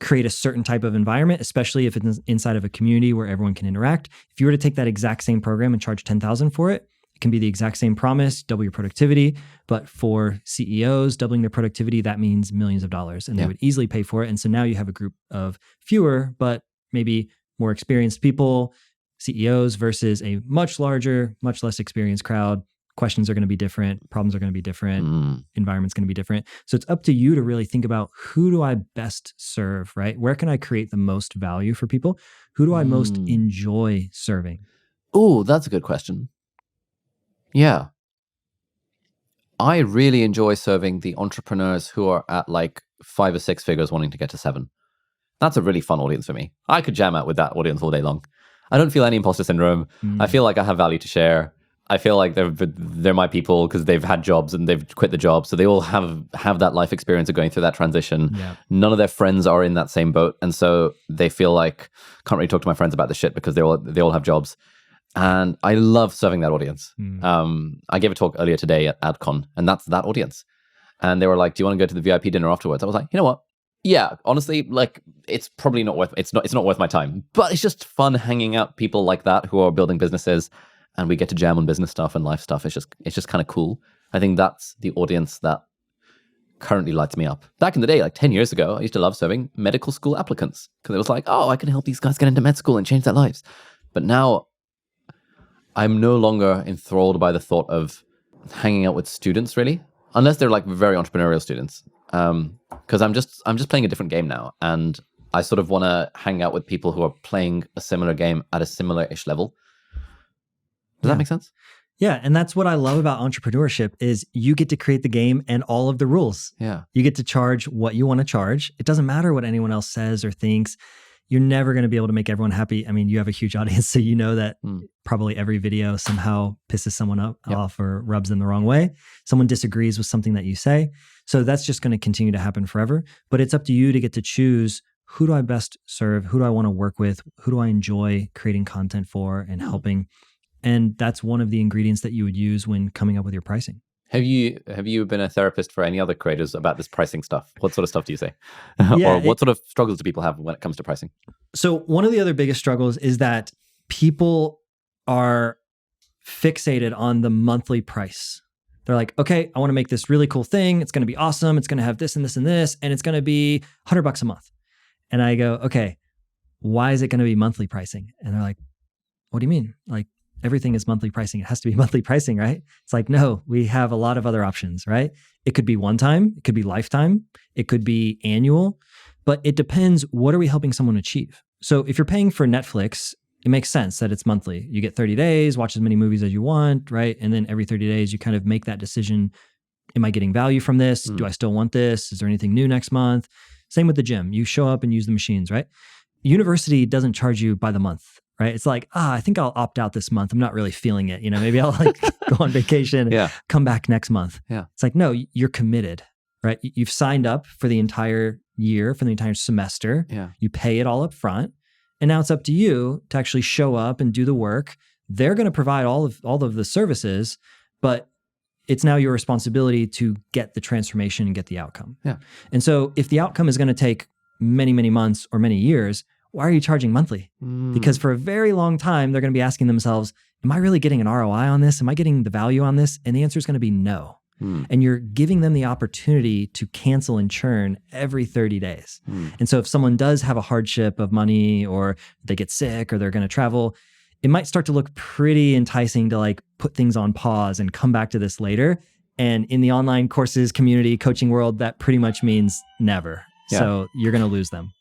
A: create a certain type of environment, especially if it's inside of a community where everyone can interact. If you were to take that exact same program and charge $10,000 for it, it can be the exact same promise, double your productivity. But for CEOs, doubling their productivity, that means millions of dollars, and they would easily pay for it. And so now you have a group of fewer, but maybe more experienced people, CEOs, versus a much larger, much less experienced crowd. Questions are going to be different. Problems are going to be different. Environment's going to be different. So it's up to you to really think about, who do I best serve, right? Where can I create the most value for people? Who do I most enjoy serving?
C: Oh, that's a good question. Yeah. I really enjoy serving the entrepreneurs who are at like 5 or 6 figures wanting to get to 7. That's a really fun audience for me. I could jam out with that audience all day long. I don't feel any imposter syndrome. I feel like I have value to share. I feel like they're my people because they've had jobs and they've quit the job. So they all have that life experience of going through that transition. Yeah. None of their friends are in that same boat. And so they feel like, can't really talk to my friends about this shit because they all have jobs. And I love serving that audience. I gave a talk earlier today at AdCon, and that's that audience. And they were like, do you want to go to the VIP dinner afterwards? I was like, you know what? Yeah, honestly, like it's probably not worth, it's not worth my time, but it's just fun hanging out with people like that who are building businesses, and we get to jam on business stuff and life stuff. It's just kind of cool. I think that's the audience that currently lights me up. Back in the day, like 10 years ago, I used to love serving medical school applicants because it was like, oh, I can help these guys get into med school and change their lives. But now I'm no longer enthralled by the thought of hanging out with students, really, unless they're like very entrepreneurial students. Because I'm just playing a different game now, and I sort of want to hang out with people who are playing a similar game at a similar-ish level. Does that make sense?
A: Yeah, and that's what I love about entrepreneurship is you get to create the game and all of the rules.
C: Yeah.
A: You get to charge what you want to charge. It doesn't matter what anyone else says or thinks. You're never going to be able to make everyone happy. I mean, you have a huge audience, so you know that probably every video somehow pisses someone off or rubs them the wrong way. Someone disagrees with something that you say. So that's just going to continue to happen forever. But it's up to you to get to choose, who do I best serve? Who do I want to work with? Who do I enjoy creating content for and helping? And that's one of the ingredients that you would use when coming up with your pricing.
C: Have you been a therapist for any other creators about this pricing stuff? What sort of stuff do you say?
A: Yeah,
C: or what sort of struggles do people have when it comes to pricing?
A: So one of the other biggest struggles is that people are fixated on the monthly price. They're like, okay, I want to make this really cool thing. It's going to be awesome. It's going to have this and this and this, and it's going to be $100 a month. And I go, okay, why is it going to be monthly pricing? And they're like, what do you mean? Like, everything is monthly pricing. It has to be monthly pricing, right? It's like, no, we have a lot of other options, right? It could be one time, it could be lifetime, it could be annual, but it depends, what are we helping someone achieve? So if you're paying for Netflix, it makes sense that it's monthly. You get 30 days, watch as many movies as you want, right? And then every 30 days, you kind of make that decision. Am I getting value from this? Do I still want this? Is there anything new next month? Same with the gym. You show up and use the machines, right? University doesn't charge you by the month. Right? It's like, I think I'll opt out this month. I'm not really feeling it. Maybe I'll like go on vacation and come back next month.
C: Yeah.
A: It's like, no, you're committed, right? You've signed up for the entire year, for the entire semester.
C: Yeah.
A: You pay it all up front. And now it's up to you to actually show up and do the work. They're going to provide all of the services, but it's now your responsibility to get the transformation and get the outcome.
C: Yeah.
A: And so if the outcome is going to take many, many months or many years, why are you charging monthly? Because for a very long time, they're going to be asking themselves, am I really getting an ROI on this? Am I getting the value on this? And the answer is going to be no. And you're giving them the opportunity to cancel and churn every 30 days. And so if someone does have a hardship of money, or they get sick, or they're going to travel, it might start to look pretty enticing to like put things on pause and come back to this later. And in the online courses, community, coaching world, that pretty much means never.
C: Yeah.
A: So you're going to lose them.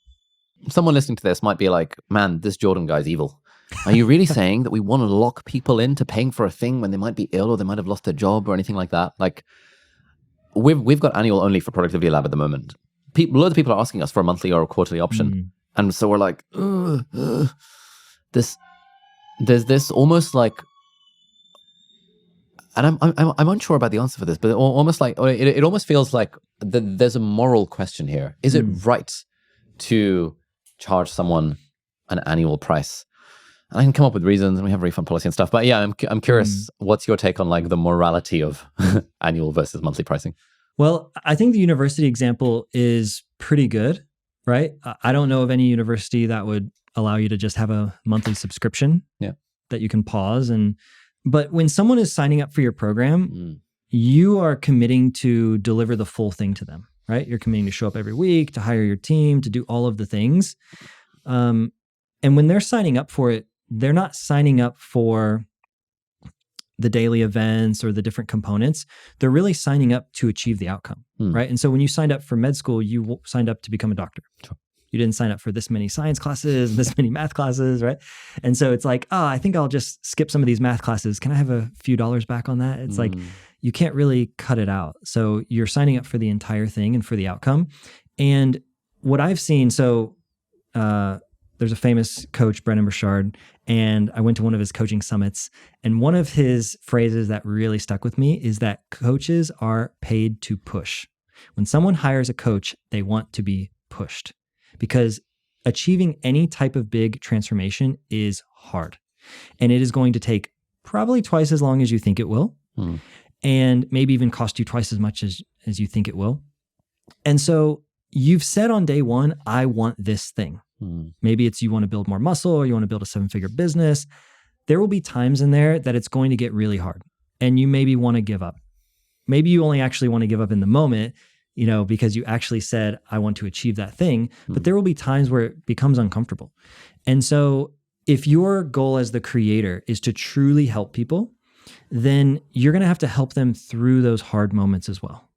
C: Someone listening to this might be like, man, this Jordan guy's evil. Are you really saying that we want to lock people into paying for a thing when they might be ill or they might have lost their job or anything like that? Like, we've got annual only for Productivity Lab at the moment. Loads of people are asking us for a monthly or a quarterly option. And so we're like, there's this almost like, and I'm unsure about the answer for this, but almost like, it almost feels like there's a moral question here. Is it right to charge someone an annual price? And I can come up with reasons, and we have a refund policy and stuff. But yeah, I'm curious, what's your take on like the morality of annual versus monthly pricing?
A: Well, I think the university example is pretty good, right? I don't know of any university that would allow you to just have a monthly subscription that you can pause. But when someone is signing up for your program, you are committing to deliver the full thing to them, right? You're committing to show up every week, to hire your team, to do all of the things. And when they're signing up for it, they're not signing up for the daily events or the different components. They're really signing up to achieve the outcome, right? And so when you signed up for med school, you signed up to become a doctor.
C: Sure.
A: You didn't sign up for this many science classes, this many math classes, right? And so it's like, I think I'll just skip some of these math classes. Can I have a few dollars back on that? It's like, you can't really cut it out. So you're signing up for the entire thing and for the outcome. And what I've seen, there's a famous coach, Brendon Burchard, and I went to one of his coaching summits. And one of his phrases that really stuck with me is that coaches are paid to push. When someone hires a coach, they want to be pushed, because achieving any type of big transformation is hard. And it is going to take probably twice as long as you think it will, and maybe even cost you twice as much as you think it will. And so you've said on day one, I want this thing. Maybe it's you want to build more muscle, or you want to build a 7-figure business. There will be times in there that it's going to get really hard, and you maybe want to give up. Maybe you only actually want to give up in the moment, because you actually said, I want to achieve that thing. But there will be times where it becomes uncomfortable. And so if your goal as the creator is to truly help people, then you're going to have to help them through those hard moments as well.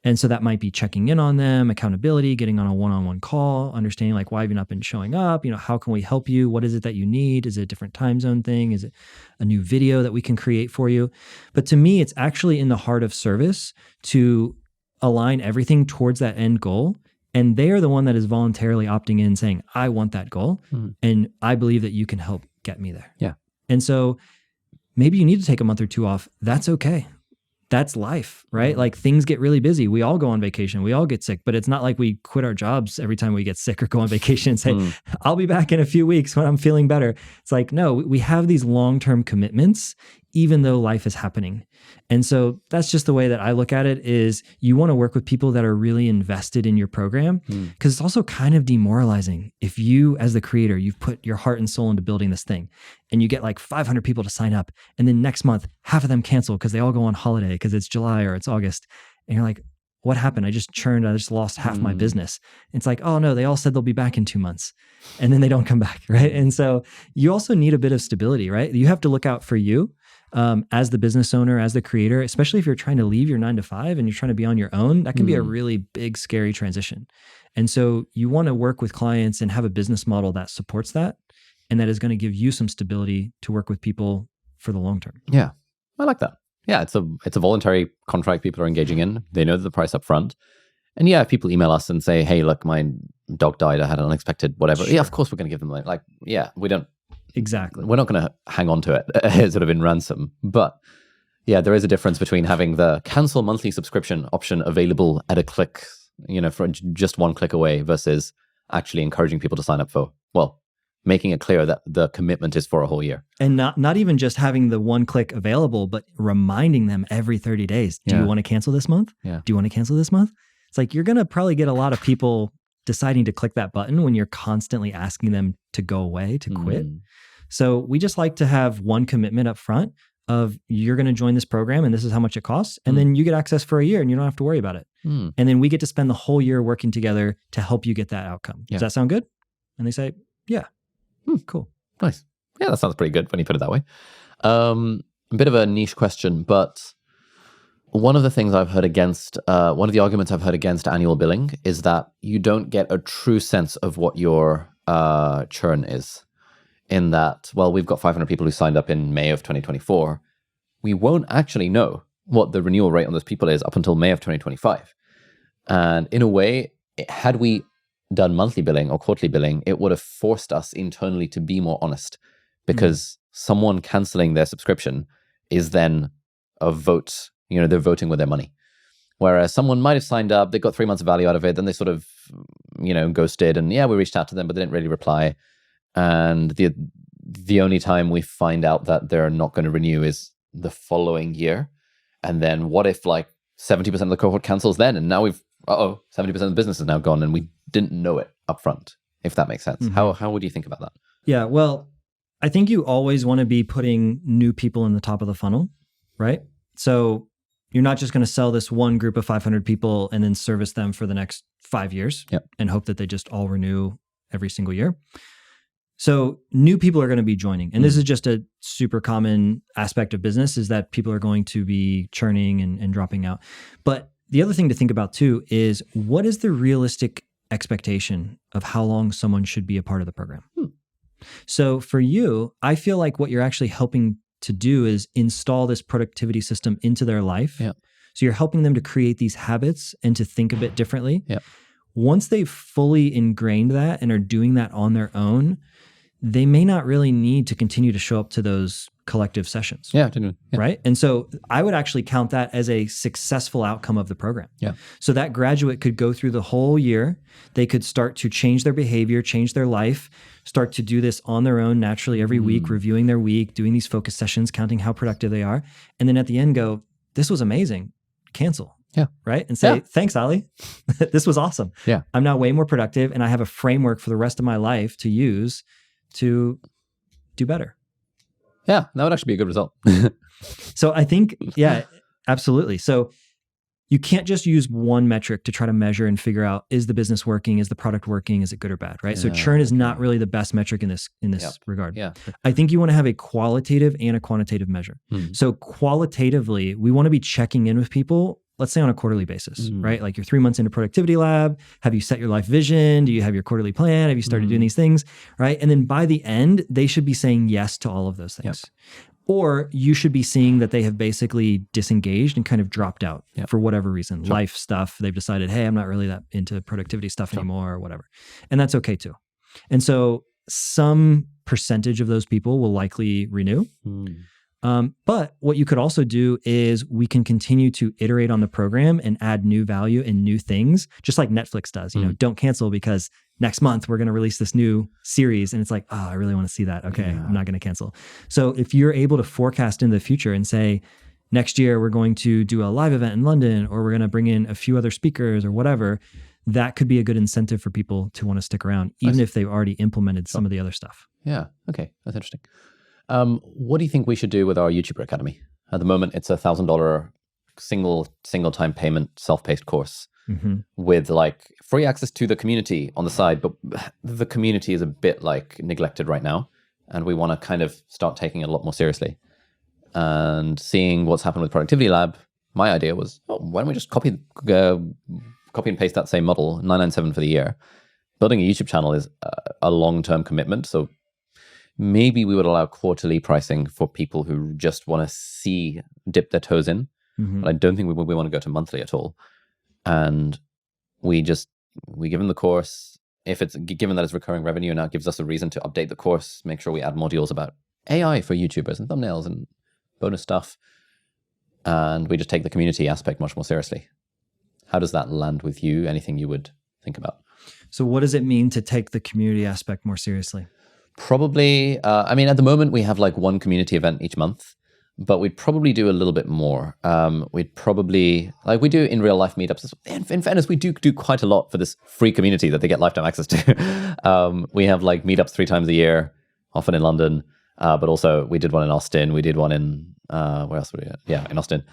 A: And so that might be checking in on them, accountability, getting on a one-on-one call, understanding like, why have you not been showing up? How can we help you? What is it that you need? Is it a different time zone thing? Is it a new video that we can create for you? But to me, it's actually in the heart of service to align everything towards that end goal. And they are the one that is voluntarily opting in saying, I want that goal. And I believe that you can help get me there.
C: Yeah.
A: And so maybe you need to take a month or two off. That's okay. That's life, right? Like things get really busy. We all go on vacation. We all get sick, but it's not like we quit our jobs every time we get sick or go on vacation and say, I'll be back in a few weeks when I'm feeling better. It's like, no, we have these long-term commitments, even though life is happening. And so that's just the way that I look at it is you want to work with people that are really invested in your program because it's also kind of demoralizing. If you, as the creator, you've put your heart and soul into building this thing and you get like 500 people to sign up and then next month, half of them cancel because they all go on holiday because it's July or it's August. And you're like, what happened? I just churned. I just lost half my business. It's like, oh no, they all said they'll be back in 2 months and then they don't come back, right? And so you also need a bit of stability, right? You have to look out for you. As the business owner, as the creator, especially if you're trying to leave your 9 to 5 and you're trying to be on your own, that can be a really big, scary transition. And so you want to work with clients and have a business model that supports that and that is going to give you some stability to work with people for the long term.
C: Yeah, I like that. Yeah, it's a voluntary contract people are engaging in. They know the price up front. And yeah, if people email us and say, hey, look, my dog died, I had an unexpected whatever. Sure. Yeah, of course we're going to give them like, yeah, we don't.
A: Exactly.
C: We're not going to hang on to it sort of in ransom. But yeah, there is a difference between having the cancel monthly subscription option available at a click, for just one click away versus actually encouraging people to sign up for, making it clear that the commitment is for a whole year.
A: And not even just having the one click available, but reminding them every 30 days. Do you want to cancel this month?
C: Yeah.
A: Do you want to cancel this month? It's like, you're going to probably get a lot of people deciding to click that button when you're constantly asking them to go away, to quit. So we just like to have one commitment up front of you're going to join this program and this is how much it costs. And then you get access for a year and you don't have to worry about it. And then we get to spend the whole year working together to help you get that outcome. Does that sound good? And they say, yeah. Cool.
C: Nice. Yeah, that sounds pretty good when you put it that way. A bit of a niche question, but one of the things I've heard against, one of the arguments I've heard against annual billing is that you don't get a true sense of what your churn is. In that, we've got 500 people who signed up in May of 2024. We won't actually know what the renewal rate on those people is up until May of 2025. And in a way, had we done monthly billing or quarterly billing, it would have forced us internally to be more honest because someone canceling their subscription is then a vote, they're voting with their money. Whereas someone might have signed up, they got 3 months of value out of it, then they sort of, ghosted and we reached out to them, but they didn't really reply. And the only time we find out that they're not going to renew is the following year. And then what if 70% of the cohort cancels then? And now 70% of the business is now gone and we didn't know it up front, if that makes sense. How would you think about that?
A: Yeah, well, I think you always want to be putting new people in the top of the funnel, right? So you're not just going to sell this one group of 500 people and then service them for the next 5 years and hope that they just all renew every single year. So new people are going to be joining. And this is just a super common aspect of business is that people are going to be churning and dropping out. But the other thing to think about too is what is the realistic expectation of how long someone should be a part of the program? So for you, I feel like what you're actually helping to do is install this productivity system into their life. So you're helping them to create these habits and to think a bit differently. Once they've fully ingrained that and are doing that on their own, they may not really need to continue to show up to those collective sessions. Right? And so I would actually count that as a successful outcome of the program. So that graduate could go through the whole year. They could start to change their behavior, change their life, start to do this on their own naturally every week, reviewing their week, doing these focus sessions, counting how productive they are. And then at the end go, this was amazing. Cancel. Right? And say, thanks, Ali. This was awesome. I'm now way more productive and I have a framework for the rest of my life to use to do better.
C: Yeah, that would actually be a good result.
A: So I think, absolutely. So you can't just use one metric to try to measure and figure out, is the business working? Is the product working? Is it good or bad? Right? So churn is not really the best metric in this regard. I think you want to have a qualitative and a quantitative measure. So qualitatively, we want to be checking in with people let's say on a quarterly basis, right? Like you're 3 months into Productivity Lab. Have you set your life vision? Do you have your quarterly plan? Have you started doing these things, right? And then by the end, they should be saying yes to all of those things. Or you should be seeing that they have basically disengaged and kind of dropped out for whatever reason. Life stuff, they've decided, hey, I'm not really that into productivity stuff anymore or whatever. And that's okay too. And so some percentage of those people will likely renew. But what you could also do is we can continue to iterate on the program and add new value and new things, just like Netflix does. You know, don't cancel because next month we're going to release this new series. And it's like, oh, I really want to see that. Okay, I'm not going to cancel. So if you're able to forecast in the future and say, next year we're going to do a live event in London, or we're going to bring in a few other speakers or whatever, that could be a good incentive for people to want to stick around, even if they've already implemented some of the other stuff.
C: Yeah. Okay. That's interesting. What do you think we should do with our YouTuber Academy? At the moment, it's $1,000 single time payment, self-paced course with like free access to the community on the side. But the community is a bit like neglected right now. And we want to kind of start taking it a lot more seriously. And seeing what's happened with Productivity Lab, my idea was, why don't we just copy and paste that same model, $997 for the year. Building a YouTube channel is a long-term commitment. So maybe we would allow quarterly pricing for people who just want to dip their toes in. But I don't think we want to go to monthly at all. And we give them the course. If it's given that it's recurring revenue, now it gives us a reason to update the course, make sure we add modules about AI for YouTubers and thumbnails and bonus stuff. And we just take the community aspect much more seriously. How does that land with you? Anything you would think about?
A: So what does it mean to take the community aspect more seriously?
C: Probably, I mean, at the moment we have like one community event each month, but we'd probably do a little bit more. We'd probably, like we do in real life meetups. In fairness, we do quite a lot for this free community that they get lifetime access to. We have like meetups 3 times a year, often in London, but also we did one in Austin. We did one in, where else were we at? Yeah, in Austin.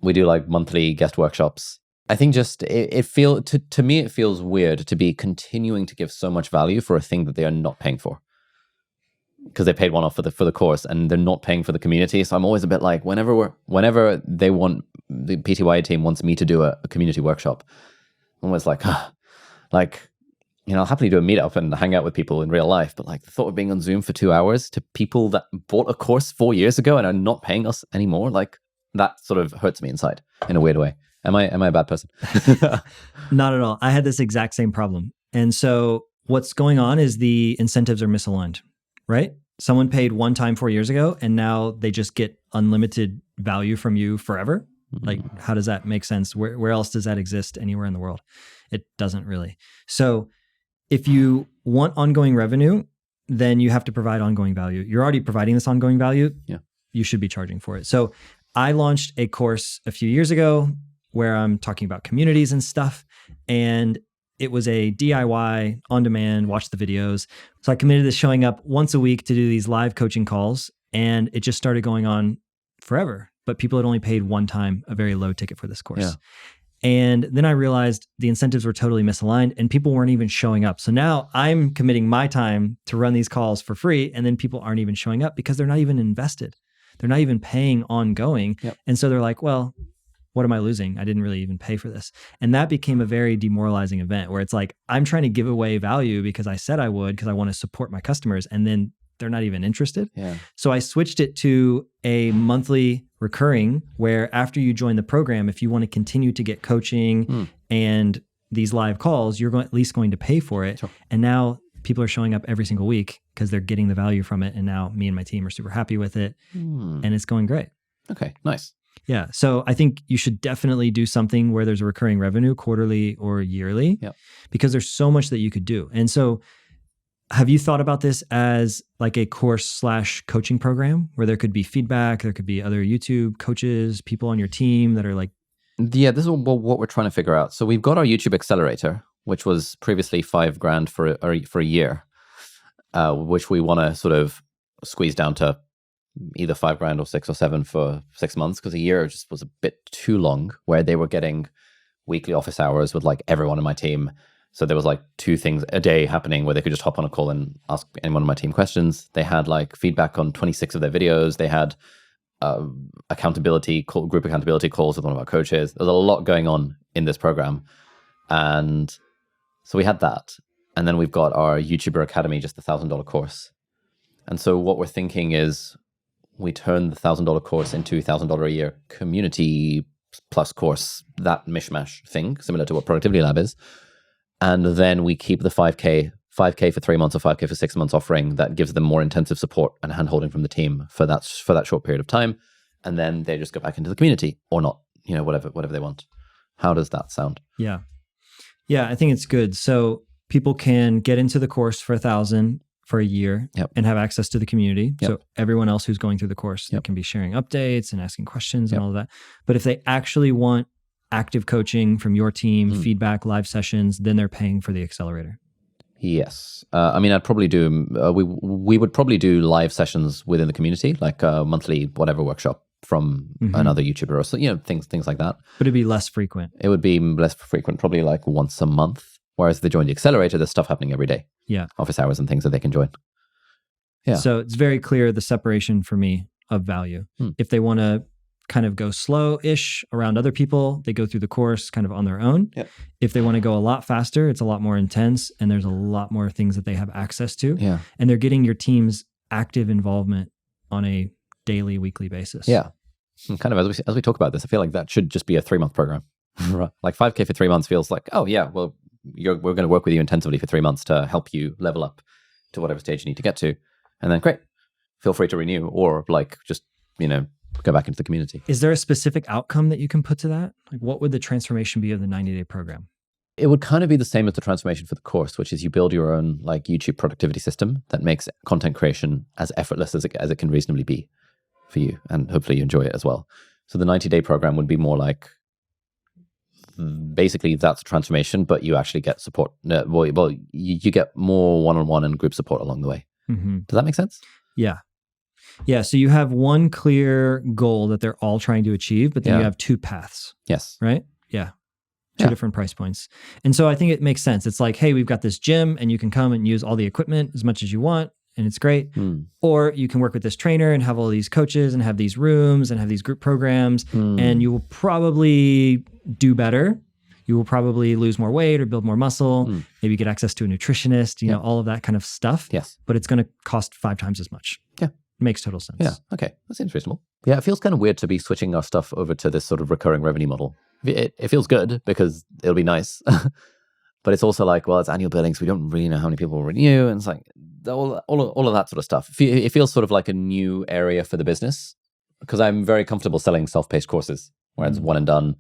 C: We do like monthly guest workshops. I think just to me it feels weird to be continuing to give so much value for a thing that they are not paying for, because they paid one-off for the course and they're not paying for the community. So I'm always a bit like, whenever the PTY team wants me to do a community workshop, I'm always like, I'll happily do a meetup and hang out with people in real life, but like the thought of being on Zoom for 2 hours to people that bought a course 4 years ago and are not paying us anymore, like that sort of hurts me inside in a weird way. Am I a bad person?
A: Not at all. I had this exact same problem. And so what's going on is the incentives are misaligned, right? Someone paid one time 4 years ago, and now they just get unlimited value from you forever. Like, how does that make sense? Where else does that exist anywhere in the world? It doesn't really. So if you want ongoing revenue, then you have to provide ongoing value. You're already providing this ongoing value. Yeah. You should be charging for it. So I launched a course a few years ago where I'm talking about communities and stuff. And it was a DIY, on demand, watch the videos. So I committed to showing up once a week to do these live coaching calls. And it just started going on forever. But people had only paid one time a very low ticket for this course. Yeah. And then I realized the incentives were totally misaligned and people weren't even showing up. So now I'm committing my time to run these calls for free. And then people aren't even showing up because they're not even invested. They're not even paying ongoing. Yep. And so they're like, well, what am I losing? I didn't really even pay for this. And that became a very demoralizing event where it's like, I'm trying to give away value because I said I would, because I want to support my customers. And then they're not even interested. Yeah. So I switched it to a monthly recurring where after you join the program, if you want to continue to get coaching and these live calls, you're at least going to pay for it. Sure. And now people are showing up every single week because they're getting the value from it. And now me and my team are super happy with it. And it's going great.
C: Okay, nice.
A: Yeah. So I think you should definitely do something where there's a recurring revenue quarterly or yearly, because there's so much that you could do. And so have you thought about this as like a course/coaching program where there could be feedback, there could be other YouTube coaches, people on your team that are like...
C: Yeah, this is what we're trying to figure out. So we've got our YouTube accelerator, which was previously $5,000 for a year, which we want to sort of squeeze down to either $5,000 or 6 or 7 for 6 months, because a year just was a bit too long, where they were getting weekly office hours with like everyone in my team. So there was like 2 things a day happening where they could just hop on a call and ask anyone on my team questions. They had like feedback on 26 of their videos. They had group accountability calls with one of our coaches. There's a lot going on in this program. And so we had that. And then we've got our YouTuber Academy, just the $1,000 course. And so what we're thinking is we turn the $1,000 course into $1,000 a year community plus course, that mishmash thing, similar to what Productivity Lab is. And then we keep the 5K for 3 months or 5K for 6 months offering that gives them more intensive support and handholding from the team for that short period of time. And then they just go back into the community or not, whatever they want. How does that sound?
A: Yeah. Yeah, I think it's good. So people can get into the course for $1,000 for a year and have access to the community. So everyone else who's going through the course can be sharing updates and asking questions and all of that. But if they actually want active coaching from your team, feedback, live sessions, then they're paying for the accelerator.
C: Yes. I'd probably do, we would probably do live sessions within the community, like a monthly whatever workshop from another YouTuber or so, things like that.
A: But it'd be less frequent.
C: It would be less frequent, probably like once a month. Whereas if they join the accelerator, there's stuff happening every day.
A: Yeah.
C: Office hours and things that they can join. Yeah.
A: So it's very clear the separation for me of value. If they want to kind of go slow-ish around other people, they go through the course kind of on their own.
C: Yep.
A: If they want to go a lot faster, it's a lot more intense and there's a lot more things that they have access to.
C: Yeah.
A: And they're getting your team's active involvement on a daily, weekly basis.
C: Yeah. Kind of as we talk about this, I feel like that should just be a 3-month program. Like 5K for 3 months feels like, oh yeah, well, we're going to work with you intensively for 3 months to help you level up to whatever stage you need to get to. And then great, feel free to renew or like just, go back into the community.
A: Is there a specific outcome that you can put to that? Like what would the transformation be of the 90-day program?
C: It would kind of be the same as the transformation for the course, which is you build your own like YouTube productivity system that makes content creation as effortless as it can reasonably be for you. And hopefully you enjoy it as well. So the 90-day program would be more like, basically that's a transformation, but you actually get support. Well, you get more one-on-one and group support along the way. Does that make sense?
A: Yeah. Yeah. So you have one clear goal that they're all trying to achieve, but then you have two paths.
C: Yes.
A: Right? Yeah. Two different price points. And so I think it makes sense. It's like, hey, we've got this gym and you can come and use all the equipment as much as you want and it's great. Or you can work with this trainer and have all these coaches and have these rooms and have these group programs and you will probably do better. You will probably lose more weight or build more muscle. Maybe get access to a nutritionist, all of that kind of stuff.
C: Yes.
A: But it's going to cost 5 times as much.
C: Yeah.
A: It makes total sense.
C: Yeah. Okay. That seems reasonable. Yeah. It feels kind of weird to be switching our stuff over to this sort of recurring revenue model. It feels good because it'll be nice. But it's also like, well, it's annual billings. We don't really know how many people will renew. And it's like all of that sort of stuff. It feels sort of like a new area for the business because I'm very comfortable selling self-paced courses where it's one and done.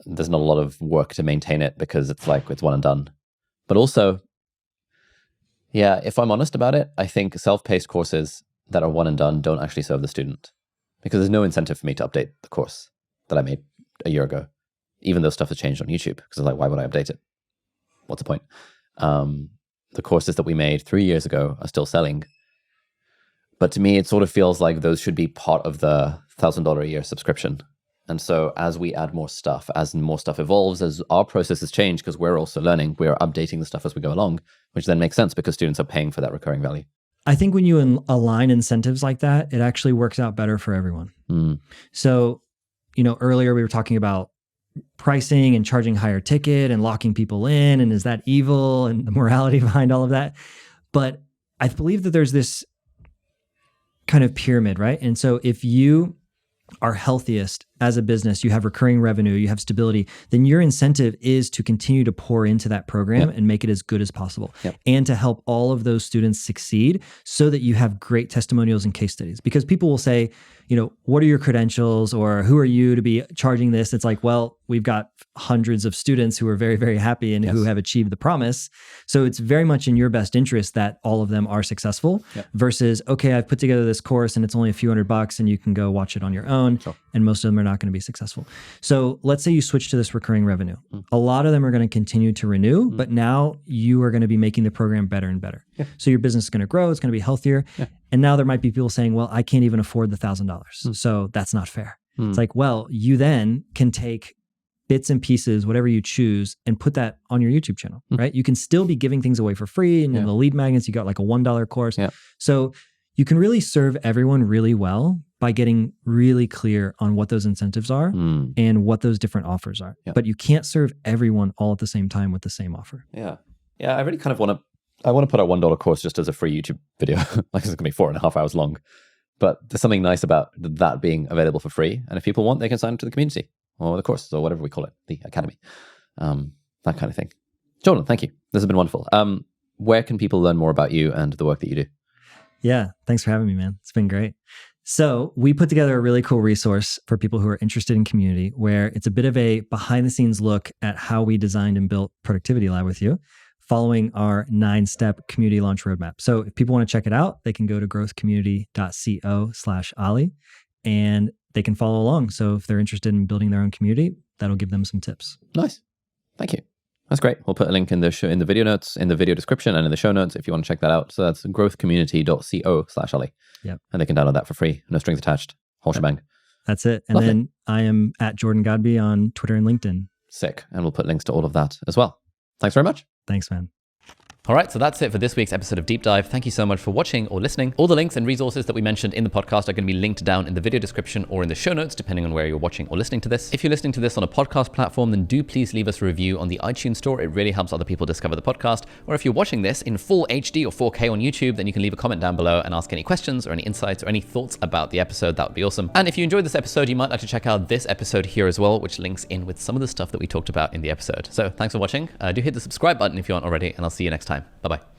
C: There's not a lot of work to maintain it because it's like it's one and done. But also, yeah, if I'm honest about it, I think self-paced courses that are one and done don't actually serve the student because there's no incentive for me to update the course that I made a year ago, even though stuff has changed on YouTube because it's like, why would I update it? What's the point? The courses that we made 3 years ago are still selling. But to me, it sort of feels like those should be part of the $1,000 a year subscription. And so as we add more stuff, as more stuff evolves, as our processes change, because we're also learning, we're updating the stuff as we go along, which then makes sense because students are paying for that recurring value.
A: I think when you align incentives like that, it actually works out better for everyone. So, earlier we were talking about pricing and charging higher ticket and locking people in. And is that evil and the morality behind all of that? But I believe that there's this kind of pyramid, right? And so if you are healthiest as a business, you have recurring revenue, you have stability, then your incentive is to continue to pour into that program and make it as good as possible and to help all of those students succeed so that you have great testimonials and case studies. Because people will say, what are your credentials or who are you to be charging this? It's like, well, we've got hundreds of students who are very, very happy and who have achieved the promise. So it's very much in your best interest that all of them are successful versus, okay, I've put together this course and it's only a few $100 and you can go watch it on your own. And most of them are not going to be successful. So let's say you switch to this recurring revenue. A lot of them are going to continue to renew, but now you are going to be making the program better and better. So your business is going to grow. It's going to be healthier. And now there might be people saying, well, I can't even afford the $1,000. So that's not fair. It's like, well, you then can take bits and pieces, whatever you choose, and put that on your YouTube channel, right? You can still be giving things away for free. And in the lead magnets, you got like a $1 course. So you can really serve everyone really well by getting really clear on what those incentives are and what those different offers are.
C: Yep.
A: But you can't serve everyone all at the same time with the same offer.
C: Yeah. Yeah, I really kind of want to put our $1 course just as a free YouTube video. Like, it's going to be 4.5 hours long. But there's something nice about that being available for free. And if people want, they can sign up to the community or the course or whatever we call it, the academy, that kind of thing. Jordan, thank you. This has been wonderful. Where can people learn more about you and the work that you do?
A: Yeah, thanks for having me, man. It's been great. So we put together a really cool resource for people who are interested in community, where it's a bit of a behind the scenes look at how we designed and built Productivity Lab with you, following our 9-step community launch roadmap. So if people want to check it out, they can go to growthcommunity.co/Ali and they can follow along. So if they're interested in building their own community, that'll give them some tips.
C: Nice. Thank you. That's great. We'll put a link in the video notes, in the video description, and in the show notes if you want to check that out. So that's growthcommunity.co/Ali.
A: Yep.
C: And they can download that for free. No strings attached. Whole shebang.
A: That's it. And then I am at Jordan Godbey on Twitter and LinkedIn.
C: Sick. And we'll put links to all of that as well. Thanks very much.
A: Thanks, man.
B: All right, so that's it for this week's episode of Deep Dive. Thank you so much for watching or listening. All the links and resources that we mentioned in the podcast are going to be linked down in the video description or in the show notes, depending on where you're watching or listening to this. If you're listening to this on a podcast platform, then do please leave us a review on the iTunes store. It really helps other people discover the podcast. Or if you're watching this in full HD or 4K on YouTube, then you can leave a comment down below and ask any questions or any insights or any thoughts about the episode. That would be awesome. And if you enjoyed this episode, you might like to check out this episode here as well, which links in with some of the stuff that we talked about in the episode. So thanks for watching. Do hit the subscribe button if you aren't already, and I'll see you next time. Bye-bye.